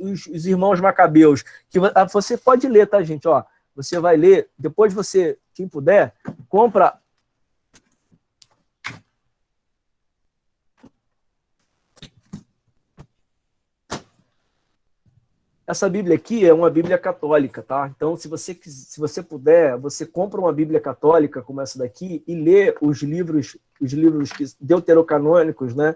irmãos macabeus, que você pode ler, tá, gente? Ó, você vai ler, depois você, quem puder, compra... Essa Bíblia aqui é uma Bíblia católica, tá? Então, se você puder, você compra uma Bíblia católica como essa daqui e lê os livros deuterocanônicos, né?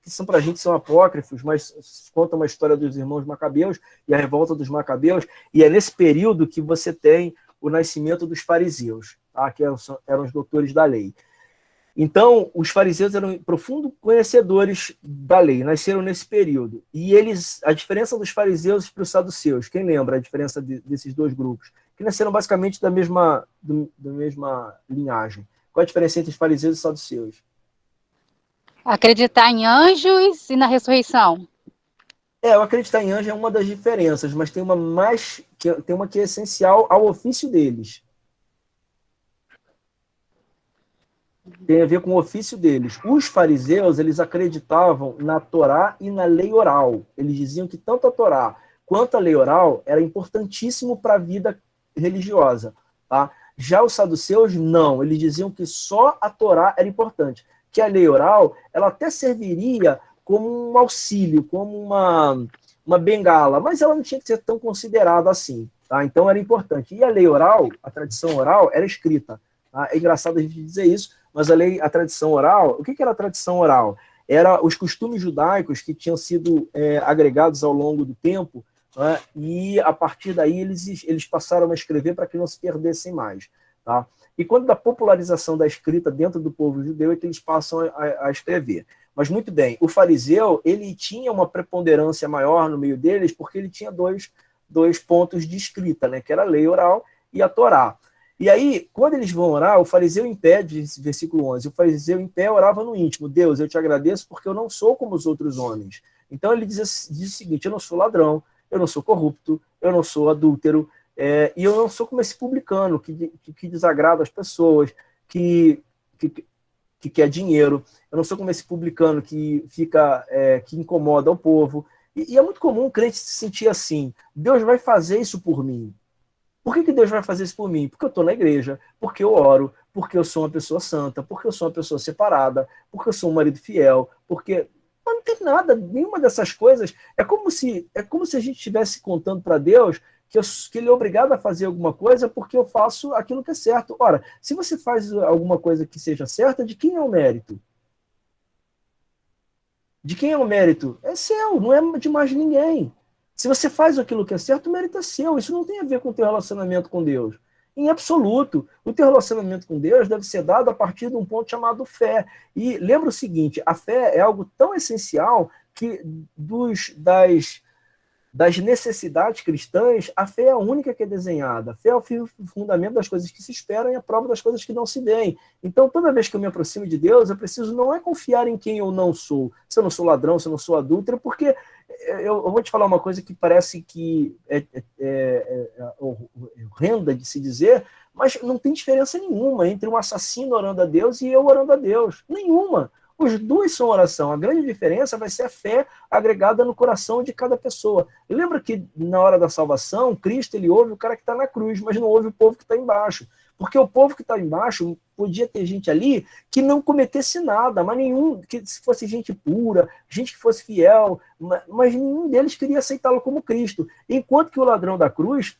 Que são pra gente, são apócrifos, mas contam uma história dos irmãos macabeus e a revolta dos macabeus, e é nesse período que você tem o nascimento dos fariseus, tá? Que eram os doutores da lei. Então, os fariseus eram profundos conhecedores da lei, nasceram nesse período. E a diferença dos fariseus para os saduceus, quem lembra a diferença desses dois grupos? Que nasceram basicamente da mesma linhagem. Qual a diferença entre os fariseus e os saduceus? Acreditar em anjos e na ressurreição. Eu acreditar em anjos é uma das diferenças, mas tem uma que é essencial ao ofício deles. Tem a ver com o ofício deles. Os fariseus, eles acreditavam na Torá e na lei oral. Eles diziam que tanto a Torá quanto a lei oral era importantíssimo para a vida religiosa. Tá? Já os saduceus, não. Eles diziam que só a Torá era importante. Que a lei oral, ela até serviria como um auxílio, como uma bengala, mas ela não tinha que ser tão considerada assim. Tá? Então era importante. E a lei oral, a tradição oral, era escrita. Tá? É engraçado a gente dizer isso, mas a tradição oral, o que era a tradição oral? Era os costumes judaicos que tinham sido agregados ao longo do tempo, né? E a partir daí eles passaram a escrever para que não se perdessem mais. Tá? E quando da popularização da escrita dentro do povo judeu é que eles passam a escrever. Mas muito bem, o fariseu ele tinha uma preponderância maior no meio deles porque ele tinha dois pontos de escrita, né? Que era a lei oral e a Torá. E aí, quando eles vão orar, o fariseu em pé, diz versículo 11, o fariseu em pé orava no íntimo, Deus, eu te agradeço porque eu não sou como os outros homens. Então ele diz o seguinte, eu não sou ladrão, eu não sou corrupto, eu não sou adúltero, e eu não sou como esse publicano que desagrada as pessoas, que quer dinheiro, eu não sou como esse publicano que incomoda o povo. E é muito comum o crente se sentir assim, Deus vai fazer isso por mim. Por que Deus vai fazer isso por mim? Porque eu estou na igreja, porque eu oro, porque eu sou uma pessoa santa, porque eu sou uma pessoa separada, porque eu sou um marido fiel, porque... Mas não tem nada, nenhuma dessas coisas. É como se a gente estivesse contando para Deus que ele é obrigado a fazer alguma coisa porque eu faço aquilo que é certo. Ora, se você faz alguma coisa que seja certa, de quem é o mérito? De quem é o mérito? É seu, não é de mais ninguém. Se você faz aquilo que é certo, o mérito é seu. Isso não tem a ver com o teu relacionamento com Deus. Em absoluto. O teu relacionamento com Deus deve ser dado a partir de um ponto chamado fé. E lembra o seguinte, a fé é algo tão essencial que das necessidades cristãs, a fé é a única que é desenhada. A fé é o fundamento das coisas que se esperam e a prova das coisas que não se veem. Então, toda vez que eu me aproximo de Deus, eu preciso não é confiar em quem eu não sou. Se eu não sou ladrão, se eu não sou adúltero, porque eu vou te falar uma coisa que parece que é horrenda de se dizer, mas não tem diferença nenhuma entre um assassino orando a Deus e eu orando a Deus. Nenhuma. Os dois são oração. A grande diferença vai ser a fé agregada no coração de cada pessoa. Lembra que na hora da salvação, Cristo ele ouve o cara que está na cruz, mas não ouve o povo que está embaixo. Porque o povo que está embaixo, podia ter gente ali que não cometesse nada, mas nenhum, que fosse gente pura, gente que fosse fiel, mas nenhum deles queria aceitá-lo como Cristo. Enquanto que o ladrão da cruz,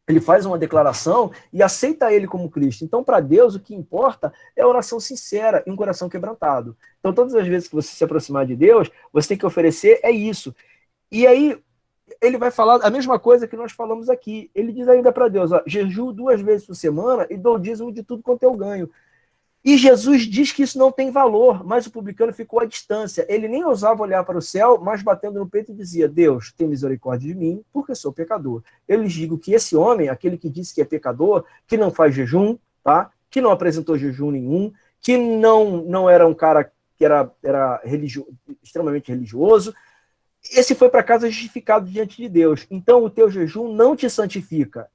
ele faz uma declaração e aceita ele como Cristo. Então, para Deus, o que importa é a oração sincera e um coração quebrantado. Então, todas as vezes que você se aproximar de Deus, você tem que oferecer isso. E aí, ele vai falar a mesma coisa que nós falamos aqui. Ele diz ainda para Deus, jejuo 2 vezes por semana e dou dízimo de tudo quanto eu ganho. E Jesus diz que isso não tem valor, mas o publicano ficou à distância. Ele nem ousava olhar para o céu, mas batendo no peito dizia, Deus, tem misericórdia de mim, porque sou pecador. Eu lhes digo que esse homem, aquele que disse que é pecador, que não faz jejum, tá? Que não apresentou jejum nenhum, que não era um cara que era extremamente religioso, esse foi para casa justificado diante de Deus. Então o teu jejum não te santifica.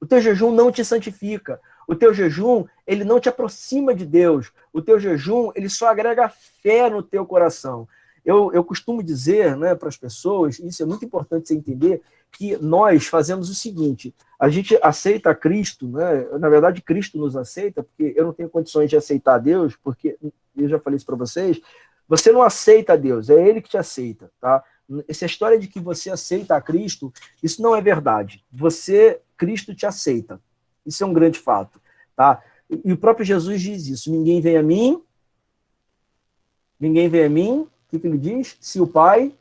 O teu jejum não te santifica. O teu jejum, ele não te aproxima de Deus. O teu jejum, ele só agrega fé no teu coração. Eu costumo dizer, né, para as pessoas, isso é muito importante você entender, que nós fazemos o seguinte, a gente aceita Cristo, né? Na verdade, Cristo nos aceita, porque eu não tenho condições de aceitar Deus, porque, eu já falei isso para vocês, você não aceita Deus, é Ele que te aceita, tá? Essa história de que você aceita a Cristo, isso não é verdade. Cristo te aceita. Isso é um grande fato, tá? E o próprio Jesus diz isso. Ninguém vem a mim. O que ele diz? Se o Pai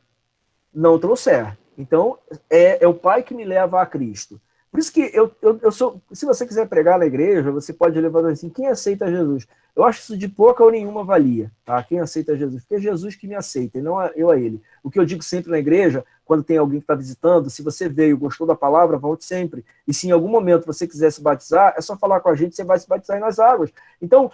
não trouxer. Então, é o Pai que me leva a Cristo. Por isso que eu sou... Se você quiser pregar na igreja, você pode levar assim, quem aceita Jesus? Eu acho isso de pouca ou nenhuma valia, tá? Quem aceita Jesus? Porque é Jesus que me aceita, e não eu a ele. O que eu digo sempre na igreja, quando tem alguém que está visitando, se você veio, gostou da palavra, volte sempre. E se em algum momento você quiser se batizar, é só falar com a gente, você vai se batizar nas águas. Então,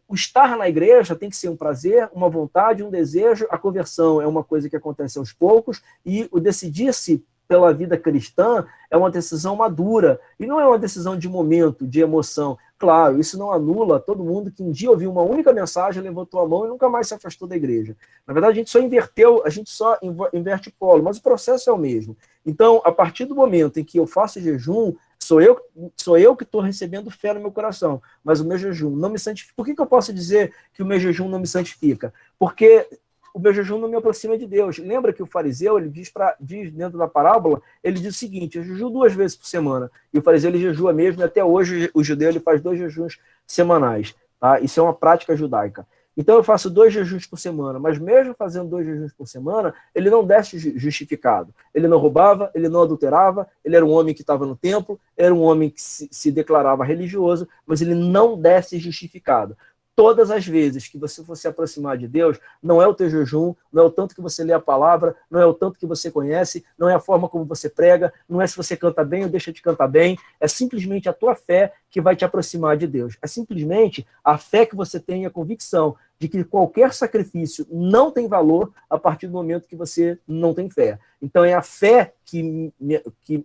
o estar na igreja tem que ser um prazer, uma vontade, um desejo. A conversão é uma coisa que acontece aos poucos, e o decidir-se pela vida cristã é uma decisão madura, e não é uma decisão de momento, de emoção. Claro, isso não anula todo mundo que um dia ouviu uma única mensagem, levantou a mão e nunca mais se afastou da igreja. Na verdade, a gente só inverte o polo, mas o processo é o mesmo. Então, a partir do momento em que eu faço jejum, sou eu que estou recebendo fé no meu coração, mas o meu jejum não me santifica. Por que eu posso dizer que o meu jejum não me santifica? Porque o meu jejum não me aproxima de Deus. Lembra que o fariseu, ele diz dentro da parábola, ele diz o seguinte, eu jejuo 2 vezes por semana. E o fariseu, ele jejua mesmo, e até hoje o judeu, ele faz 2 jejuns semanais. Tá? Isso é uma prática judaica. Então eu faço 2 jejuns por semana, mas mesmo fazendo 2 jejuns por semana, ele não desce justificado. Ele não roubava, ele não adulterava, ele era um homem que estava no templo, era um homem que se declarava religioso, mas ele não desce justificado. Todas as vezes que você for se aproximar de Deus, não é o teu jejum, não é o tanto que você lê a palavra, não é o tanto que você conhece, não é a forma como você prega, não é se você canta bem ou deixa de cantar bem, é simplesmente a tua fé que vai te aproximar de Deus. É simplesmente a fé que você tem, a convicção de que qualquer sacrifício não tem valor a partir do momento que você não tem fé. Então é a fé que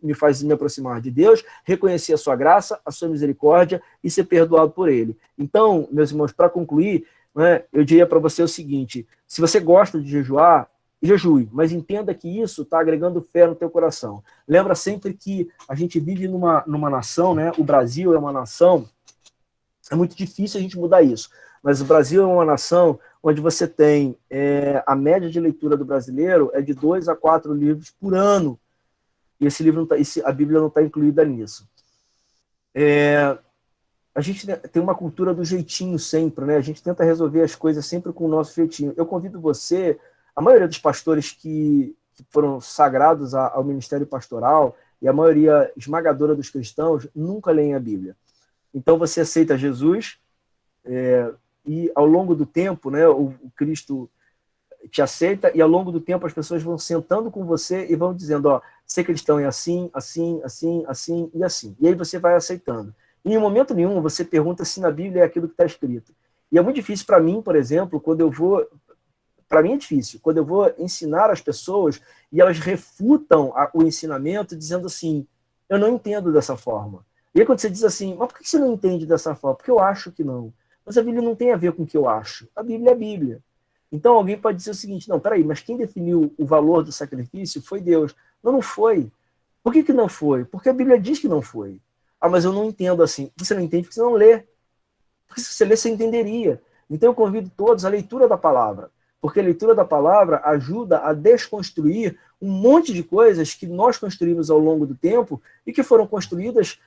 me faz me aproximar de Deus, reconhecer a sua graça, a sua misericórdia e ser perdoado por Ele. Então, meus irmãos, para concluir, né, eu diria para você o seguinte, se você gosta de jejuar, jejue, mas entenda que isso está agregando fé no teu coração. Lembra sempre que a gente vive numa nação, né, o Brasil é uma nação É muito difícil a gente mudar isso. Mas o Brasil é uma nação onde você tem a média de leitura do brasileiro é de 2 a 4 livros por ano. E esse livro não tá, a Bíblia não está incluída nisso. A gente tem uma cultura do jeitinho sempre, né? A gente tenta resolver as coisas sempre com o nosso jeitinho. Eu convido você, a maioria dos pastores que foram sagrados ao ministério pastoral e a maioria esmagadora dos cristãos nunca leem a Bíblia. Então você aceita Jesus e ao longo do tempo, né, o Cristo te aceita e ao longo do tempo as pessoas vão sentando com você e vão dizendo, ó, ser cristão é assim, assim, assim, assim e assim. E aí você vai aceitando. E em momento nenhum você pergunta se na Bíblia é aquilo que está escrito. E é muito difícil para mim, por exemplo, quando eu vou... Para mim é difícil, quando eu vou ensinar as pessoas e elas refutam o ensinamento dizendo assim, eu não entendo dessa forma. E aí quando você diz assim, mas por que você não entende dessa forma? Porque eu acho que não. Mas a Bíblia não tem a ver com o que eu acho. A Bíblia é a Bíblia. Então alguém pode dizer o seguinte, não, peraí, mas quem definiu o valor do sacrifício foi Deus. Não, não foi. Por que não foi? Porque a Bíblia diz que não foi. Ah, mas eu não entendo assim. Você não entende porque você não lê. Porque se você lê, você entenderia. Então eu convido todos à leitura da palavra. Porque a leitura da palavra ajuda a desconstruir um monte de coisas que nós construímos ao longo do tempo e que foram construídas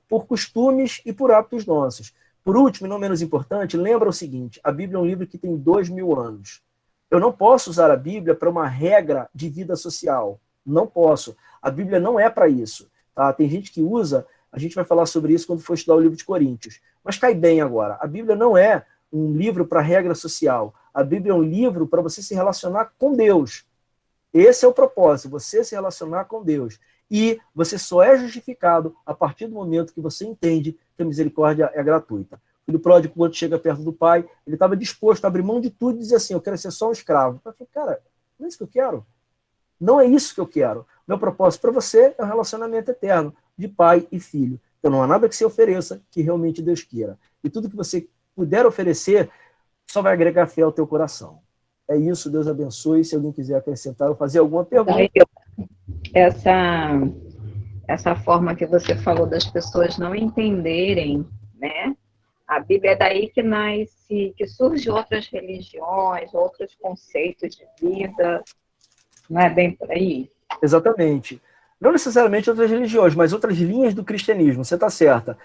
por costumes e por hábitos nossos. Por último, e não menos importante, lembra o seguinte, a Bíblia é um livro que tem 2000 anos. Eu não posso usar a Bíblia para uma regra de vida social. Não posso. A Bíblia não é para isso. Tá? Tem gente que usa, a gente vai falar sobre isso quando for estudar o livro de Coríntios. Mas cai bem agora. A Bíblia não é um livro para regra social. A Bíblia é um livro para você se relacionar com Deus. Esse é o propósito, você se relacionar com Deus. E você só é justificado a partir do momento que você entende que a misericórdia é gratuita. O filho pródigo, quando chega perto do pai, ele estava disposto a abrir mão de tudo e dizer assim, eu quero ser só um escravo. Eu falei, cara, não é isso que eu quero. Não é isso que eu quero. Meu propósito para você é um relacionamento eterno de pai e filho. Então não há nada que se ofereça que realmente Deus queira. E tudo que você puder oferecer só vai agregar fé ao teu coração. É isso, Deus abençoe. Se alguém quiser acrescentar ou fazer alguma pergunta. Essa forma que você falou das pessoas não entenderem, né? A Bíblia é daí que nasce, que surgem outras religiões, outros conceitos de vida. Não é bem por aí? Exatamente. Não necessariamente outras religiões, mas outras linhas do cristianismo. Você está certa.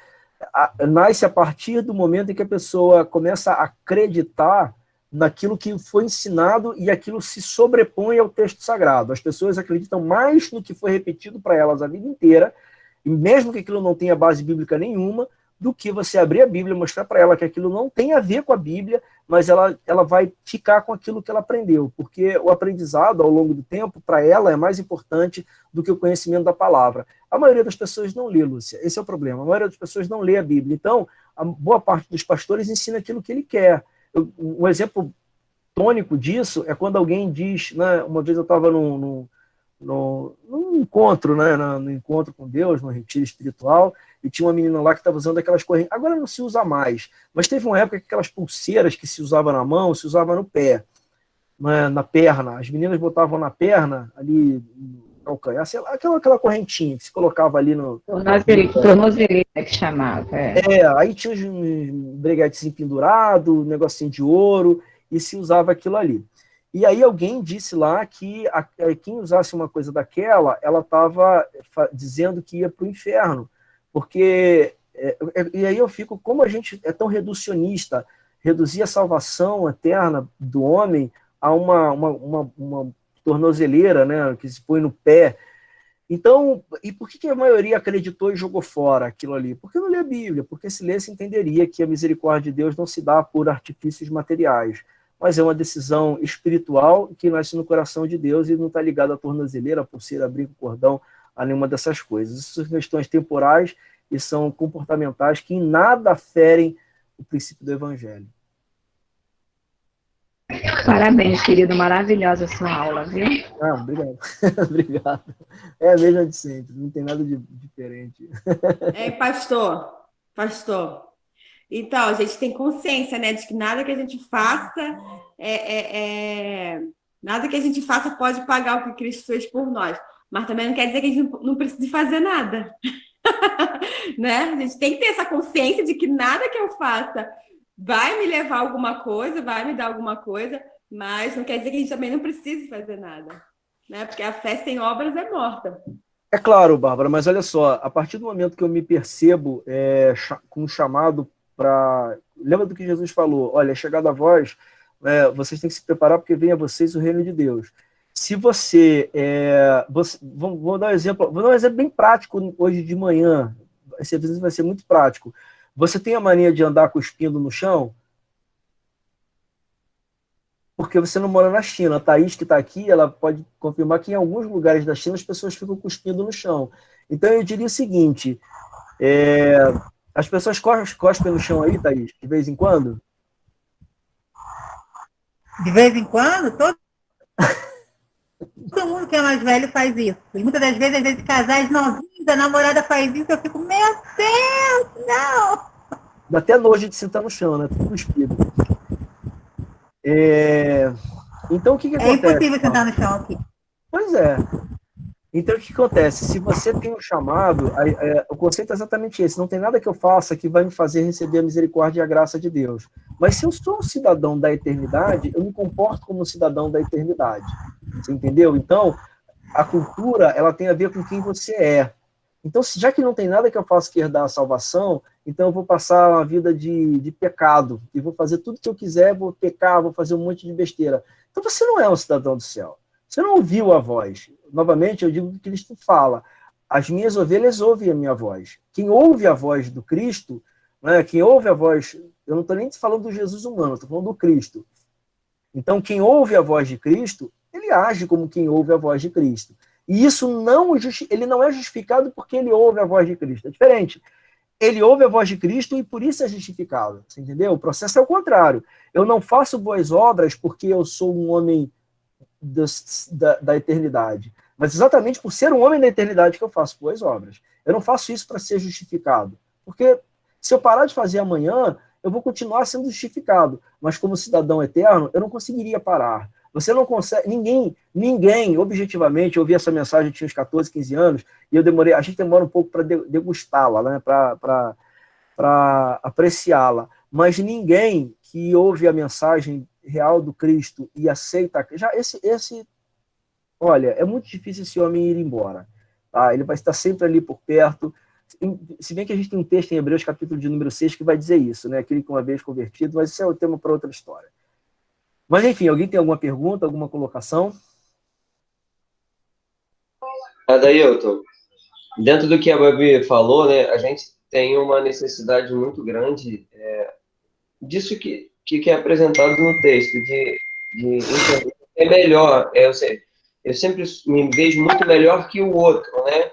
Nasce a partir do momento em que a pessoa começa a acreditar naquilo que foi ensinado e aquilo se sobrepõe ao texto sagrado. As pessoas acreditam mais no que foi repetido para elas a vida inteira, e mesmo que aquilo não tenha base bíblica nenhuma, do que você abrir a Bíblia e mostrar para ela que aquilo não tem a ver com a Bíblia, mas ela vai ficar com aquilo que ela aprendeu, porque o aprendizado ao longo do tempo, para ela, é mais importante do que o conhecimento da palavra. A maioria das pessoas não lê, Lúcia, esse é o problema, a maioria das pessoas não lê a Bíblia, então a boa parte dos pastores ensina aquilo que ele quer. Um exemplo tônico disso é quando alguém diz, né, uma vez eu estava num encontro, né, no encontro com Deus, num retiro espiritual, e tinha uma menina lá que estava usando aquelas correntes. Agora não se usa mais, mas teve uma época que aquelas pulseiras que se usava na mão, se usava no pé, né, na perna. As meninas botavam na perna, ali no calcanhar, aquela correntinha que se colocava ali no... Tornozeleira que chamava. Aí tinha uns breguetes pendurados, um negocinho de ouro, e se usava aquilo ali. E aí alguém disse lá que quem usasse uma coisa daquela, ela estava dizendo que ia para o inferno. Porque, e aí eu fico, como a gente é tão reducionista, reduzir a salvação eterna do homem a uma tornozeleira, né, que se põe no pé. Então, e por que a maioria acreditou e jogou fora aquilo ali? Porque não lê a Bíblia, porque se lesse entenderia que a misericórdia de Deus não se dá por artifícios materiais, mas é uma decisão espiritual que nasce no coração de Deus e não está ligada à tornozeleira, a pulseira, a brinco, cordão, a nenhuma dessas coisas. Isso são questões temporais e são comportamentais que em nada ferem o princípio do Evangelho. Parabéns, querido. Maravilhosa a sua aula, viu? Obrigado. Obrigado. É a mesma de sempre, não tem nada de diferente. Pastor. Então, a gente tem consciência, né, de que nada que a gente faça nada que a gente faça pode pagar o que Cristo fez por nós. Mas também não quer dizer que a gente não precise fazer nada. Né? A gente tem que ter essa consciência de que nada que eu faça vai me levar a alguma coisa, vai me dar alguma coisa, mas não quer dizer que a gente também não precise fazer nada, né? Porque a fé sem obras é morta. É claro, Bárbara, mas olha só, a partir do momento que eu me percebo com um chamado para... Lembra do que Jesus falou? Olha, é chegada a vós, vocês têm que se preparar porque vem a vocês o reino de Deus. Se você... vou dar um exemplo bem prático hoje de manhã. Esse exemplo vai ser muito prático. Você tem a mania de andar cuspindo no chão? Porque você não mora na China. A Thaís, que está aqui, ela pode confirmar que em alguns lugares da China as pessoas ficam cuspindo no chão. Então, eu diria o seguinte, as pessoas cospem no chão aí, Thaís, de vez em quando? De vez em quando? Todo mundo que é mais velho faz isso. E muitas das vezes casais novinhos, a namorada faz isso, eu fico, meu Deus, não! Dá até nojo de sentar no chão, né? Tudo cuspido. Então, o que acontece? É impossível sentar no chão aqui. Pois é. Então, o que acontece? Se você tem um chamado, o conceito é exatamente esse. Não tem nada que eu faça que vai me fazer receber a misericórdia e a graça de Deus. Mas se eu sou um cidadão da eternidade, eu me comporto como um cidadão da eternidade. Você entendeu? Então, a cultura, ela tem a ver com quem você é. Então, já que não tem nada que eu faça que herdar a salvação, então eu vou passar uma vida de pecado, e vou fazer tudo que eu quiser, vou pecar, vou fazer um monte de besteira. Então você não é um cidadão do céu. Você não ouviu a voz. Novamente, eu digo o que Cristo fala. As minhas ovelhas ouvem a minha voz. Quem ouve a voz do Cristo, né, quem ouve a voz... Eu não estou nem falando do Jesus humano, estou falando do Cristo. Então, quem ouve a voz de Cristo, ele age como quem ouve a voz de Cristo. E isso ele não é justificado porque ele ouve a voz de Cristo. É diferente. Ele ouve a voz de Cristo e por isso é justificado. Você entendeu? O processo é o contrário. Eu não faço boas obras porque eu sou um homem da eternidade. Mas exatamente por ser um homem da eternidade que eu faço boas obras. Eu não faço isso para ser justificado. Porque se eu parar de fazer amanhã, eu vou continuar sendo justificado. Mas como cidadão eterno, eu não conseguiria parar. Você não consegue, ninguém, objetivamente, eu ouvi essa mensagem, eu tinha uns 14, 15 anos, e a gente demora um pouco para degustá-la, né, para apreciá-la, mas ninguém que ouve a mensagem real do Cristo e aceita, olha, é muito difícil esse homem ir embora, tá? Ele vai estar sempre ali por perto, se bem que a gente tem um texto em Hebreus, capítulo de número 6, que vai dizer isso, né, aquele que uma vez convertido, mas isso é o tema para outra história. Mas, enfim, alguém tem alguma pergunta, alguma colocação? Adailton, dentro do que a Babi falou, né, a gente tem uma necessidade muito grande disso que é apresentado no texto, de entender que é melhor. Eu sempre me vejo muito melhor que o outro, né?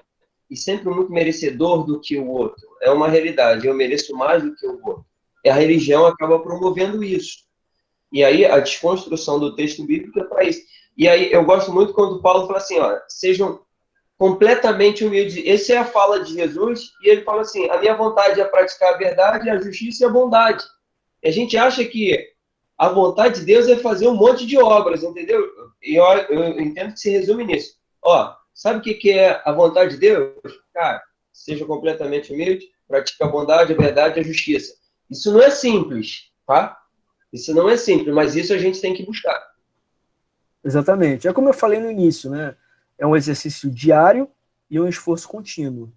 E sempre muito merecedor do que o outro. É uma realidade, eu mereço mais do que o outro. E a religião acaba promovendo isso. E aí a desconstrução do texto bíblico é para isso. E aí eu gosto muito quando Paulo fala assim, ó, sejam completamente humildes. Essa é a fala de Jesus, e ele fala assim, a minha vontade é praticar a verdade, a justiça e a bondade. E a gente acha que a vontade de Deus é fazer um monte de obras, entendeu? E eu entendo que se resume nisso. Ó, sabe o que é a vontade de Deus? Cara, seja completamente humilde, pratique a bondade, a verdade e a justiça. Isso não é simples, tá? Isso não é simples, mas isso a gente tem que buscar. Exatamente. É como eu falei no início, né? É um exercício diário e um esforço contínuo.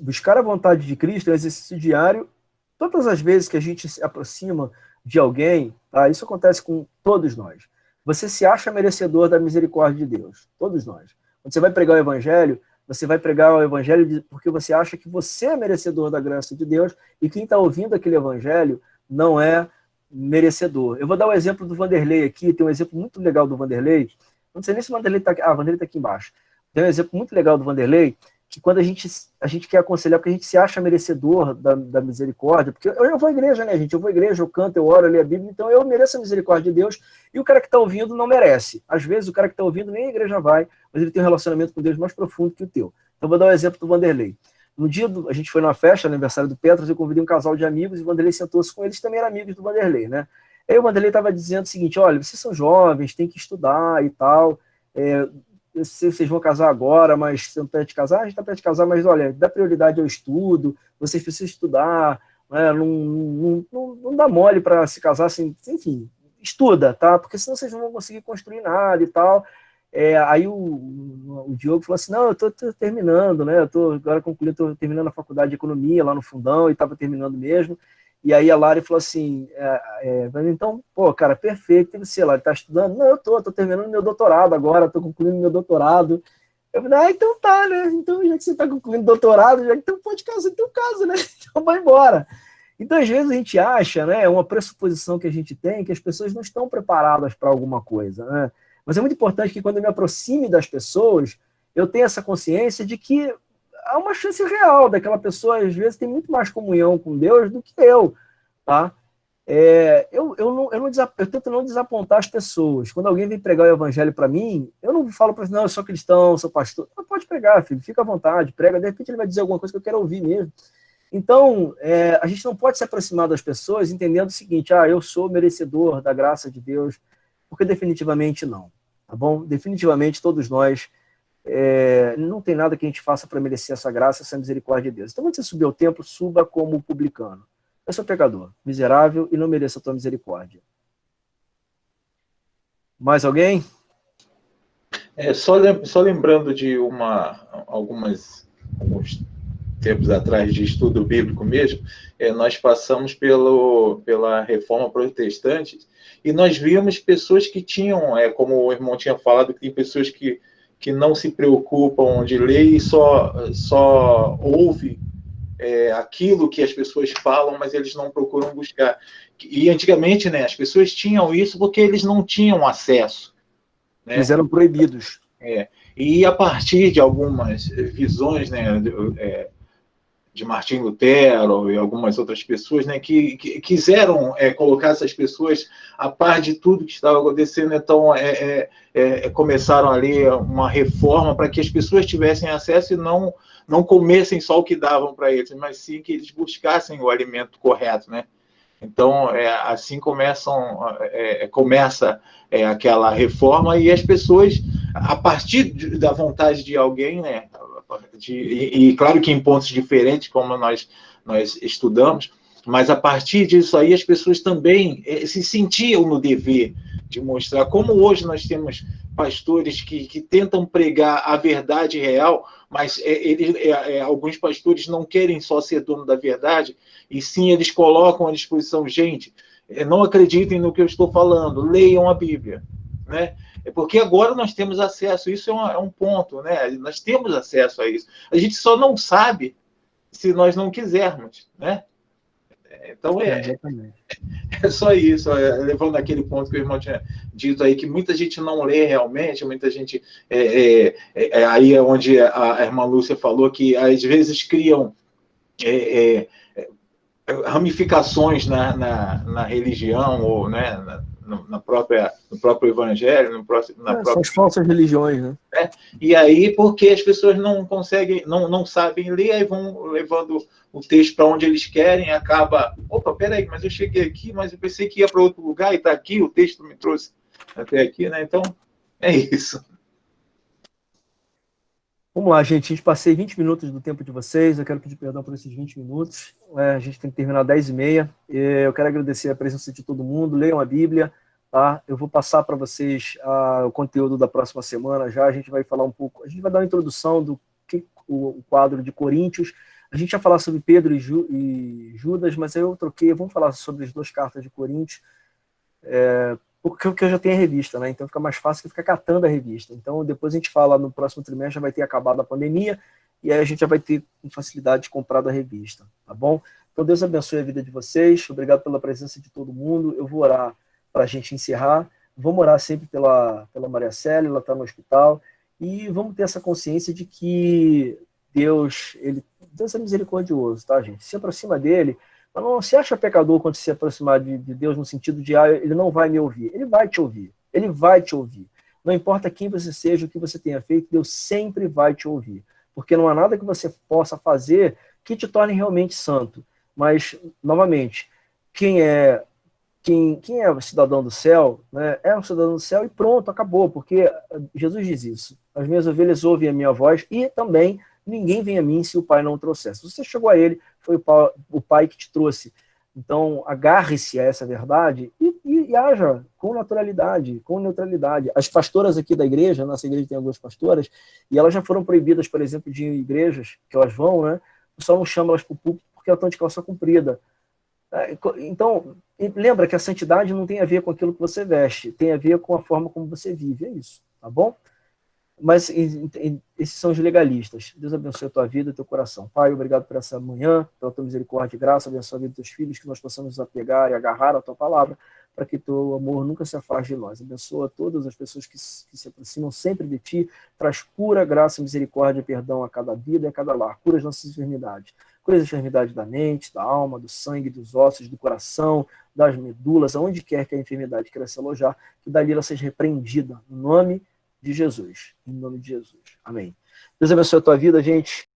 Buscar a vontade de Cristo é um exercício diário. Todas as vezes que a gente se aproxima de alguém, tá? Isso acontece com todos nós. Você se acha merecedor da misericórdia de Deus. Todos nós. Quando você vai pregar o evangelho, você vai pregar o evangelho porque você acha que você é merecedor da graça de Deus e quem está ouvindo aquele evangelho não é merecedor. Eu vou dar o exemplo do Vanderlei aqui, tem um exemplo muito legal do Vanderlei, não sei nem se o Vanderlei está aqui, o Vanderlei está aqui embaixo. Tem um exemplo muito legal do Vanderlei, que quando a gente quer aconselhar, porque a gente se acha merecedor da misericórdia, porque eu vou à igreja, né, gente? Eu vou à igreja, eu canto, eu oro, eu leio a Bíblia, então eu mereço a misericórdia de Deus, e o cara que está ouvindo não merece. Às vezes o cara que está ouvindo nem a igreja vai, mas ele tem um relacionamento com Deus mais profundo que o teu. Então eu vou dar o exemplo do Vanderlei. No dia a gente foi numa festa, aniversário do Petros, eu convidei um casal de amigos e o Vanderlei sentou-se com eles, também eram amigos do Vanderlei, né? Aí o Vanderlei estava dizendo o seguinte, olha, vocês são jovens, tem que estudar e tal, eu sei que vocês vão casar agora, mas você não está perto de casar? A gente está perto de casar, mas olha, dá prioridade ao estudo, vocês precisam estudar, né? Não dá mole para se casar assim, enfim, estuda, tá? Porque senão vocês não vão conseguir construir nada e tal. Aí o Diogo falou assim, não, eu tô terminando, né? Eu tô agora concluindo, tô terminando a faculdade de economia lá no Fundão e estava terminando mesmo. E aí a Lari falou assim, então, pô, cara, perfeito, e você, Lari, tá estudando? Não, eu tô terminando meu doutorado agora, tô concluindo meu doutorado. Eu falei, então tá, né? Então, já que você tá concluindo doutorado, já que então pode casar, então casa, né? Então vai embora. Então, às vezes, a gente acha, né, uma pressuposição que a gente tem, que as pessoas não estão preparadas para alguma coisa, né? Mas é muito importante que quando eu me aproxime das pessoas, eu tenha essa consciência de que há uma chance real daquela pessoa, às vezes, tem muito mais comunhão com Deus do que eu, tá? Eu tento não desapontar as pessoas. Quando alguém vem pregar o evangelho para mim, eu não falo para ele, não, eu sou cristão, sou pastor. Não, pode pregar, filho, fica à vontade, prega, de repente ele vai dizer alguma coisa que eu quero ouvir mesmo. Então, a gente não pode se aproximar das pessoas entendendo o seguinte, eu sou merecedor da graça de Deus, porque definitivamente não, tá bom? Definitivamente todos nós, não tem nada que a gente faça para merecer essa graça, essa misericórdia de Deus. Então, quando você subir ao templo, suba como publicano. Eu sou pecador, miserável e não mereço a tua misericórdia. Mais alguém? Só lembrando de alguns tempos atrás de estudo bíblico mesmo, nós passamos pela Reforma Protestante e nós vimos pessoas que tinham, como o irmão tinha falado, que tem pessoas que não se preocupam de ler e só ouve aquilo que as pessoas falam, mas eles não procuram buscar. E antigamente, né, as pessoas tinham isso porque eles não tinham acesso. Né? Eles eram proibidos. E a partir de algumas visões, né, de Martim Lutero e algumas outras pessoas, né, que quiseram colocar essas pessoas a par de tudo que estava acontecendo, então começaram ali uma reforma para que as pessoas tivessem acesso e não comessem só o que davam para eles, mas sim que eles buscassem o alimento correto, né? Então, assim começa aquela reforma e as pessoas, a partir da vontade de alguém, né, e claro que em pontos diferentes, como nós estudamos, mas a partir disso aí as pessoas também se sentiam no dever de mostrar, como hoje nós temos pastores que tentam pregar a verdade real, mas alguns pastores não querem só ser dono da verdade, e sim eles colocam à disposição, gente, não acreditem no que eu estou falando, leiam a Bíblia, né? Porque agora nós temos acesso, isso é um ponto, né? Nós temos acesso a isso. A gente só não sabe se nós não quisermos, né? Então é só isso, levando aquele ponto que o irmão tinha dito aí, que muita gente não lê realmente, muita gente aí é onde a irmã Lúcia falou que às vezes criam ramificações na religião ou, né, no próprio evangelho, são as falsas religiões, né? E aí, porque as pessoas não conseguem, não sabem ler, aí vão levando o texto para onde eles querem, acaba, peraí, mas eu cheguei aqui, mas eu pensei que ia para outro lugar e está aqui, o texto me trouxe até aqui, né? Então, é isso. Vamos lá, gente, passei 20 minutos do tempo de vocês, eu quero pedir perdão por esses 20 minutos, a gente tem que terminar 10h30, eu quero agradecer a presença de todo mundo, leiam a Bíblia, tá? Eu vou passar para vocês o conteúdo da próxima semana já, a gente vai falar um pouco, a gente vai dar uma introdução do o quadro de Coríntios, a gente ia falar sobre Pedro e Judas, mas eu troquei, vamos falar sobre as 2 cartas de Coríntios, porque eu já tenho a revista, né? Então fica mais fácil que ficar catando a revista. Então depois a gente fala, no próximo trimestre já vai ter acabado a pandemia, e aí a gente já vai ter com facilidade comprado a revista, tá bom? Então Deus abençoe a vida de vocês, obrigado pela presença de todo mundo, eu vou orar para a gente encerrar, vamos orar sempre pela Maria Célia, ela está no hospital, e vamos ter essa consciência de que Deus é misericordioso, tá, gente? Se aproxima dele, mas não se acha pecador quando se aproximar de Deus no sentido de, ele não vai me ouvir. Ele vai te ouvir. Ele vai te ouvir. Não importa quem você seja, o que você tenha feito, Deus sempre vai te ouvir. Porque não há nada que você possa fazer que te torne realmente santo. Mas, novamente, quem é quem é cidadão do céu, né, é um cidadão do céu e pronto, acabou, porque Jesus diz isso. As minhas ovelhas ouvem a minha voz e também ninguém vem a mim se o Pai não o trouxer. Se você chegou a ele, foi o Pai que te trouxe. Então, agarre-se a essa verdade e haja com naturalidade, com neutralidade. As pastoras aqui da igreja, nossa igreja tem algumas pastoras, e elas já foram proibidas, por exemplo, de ir em igrejas que elas vão, né? O pessoal não chama elas para o púlpito porque elas estão de calça comprida. Então, lembra que a santidade não tem a ver com aquilo que você veste, tem a ver com a forma como você vive, é isso, tá bom? Mas esses são os legalistas. Deus abençoe a tua vida e teu coração. Pai, obrigado por essa manhã, pela tua misericórdia e graça, abençoe a vida dos teus filhos, que nós possamos nos apegar e agarrar a tua palavra, para que teu amor nunca se afaste de nós. Abençoa todas as pessoas que se aproximam sempre de ti, traz cura, graça, misericórdia e perdão a cada vida e a cada lar. Cura as nossas enfermidades. Cura as enfermidades da mente, da alma, do sangue, dos ossos, do coração, das medulas, aonde quer que a enfermidade queira se alojar, que dali ela seja repreendida, no nome de Jesus. Em nome de Jesus. Amém. Deus abençoe a tua vida, gente.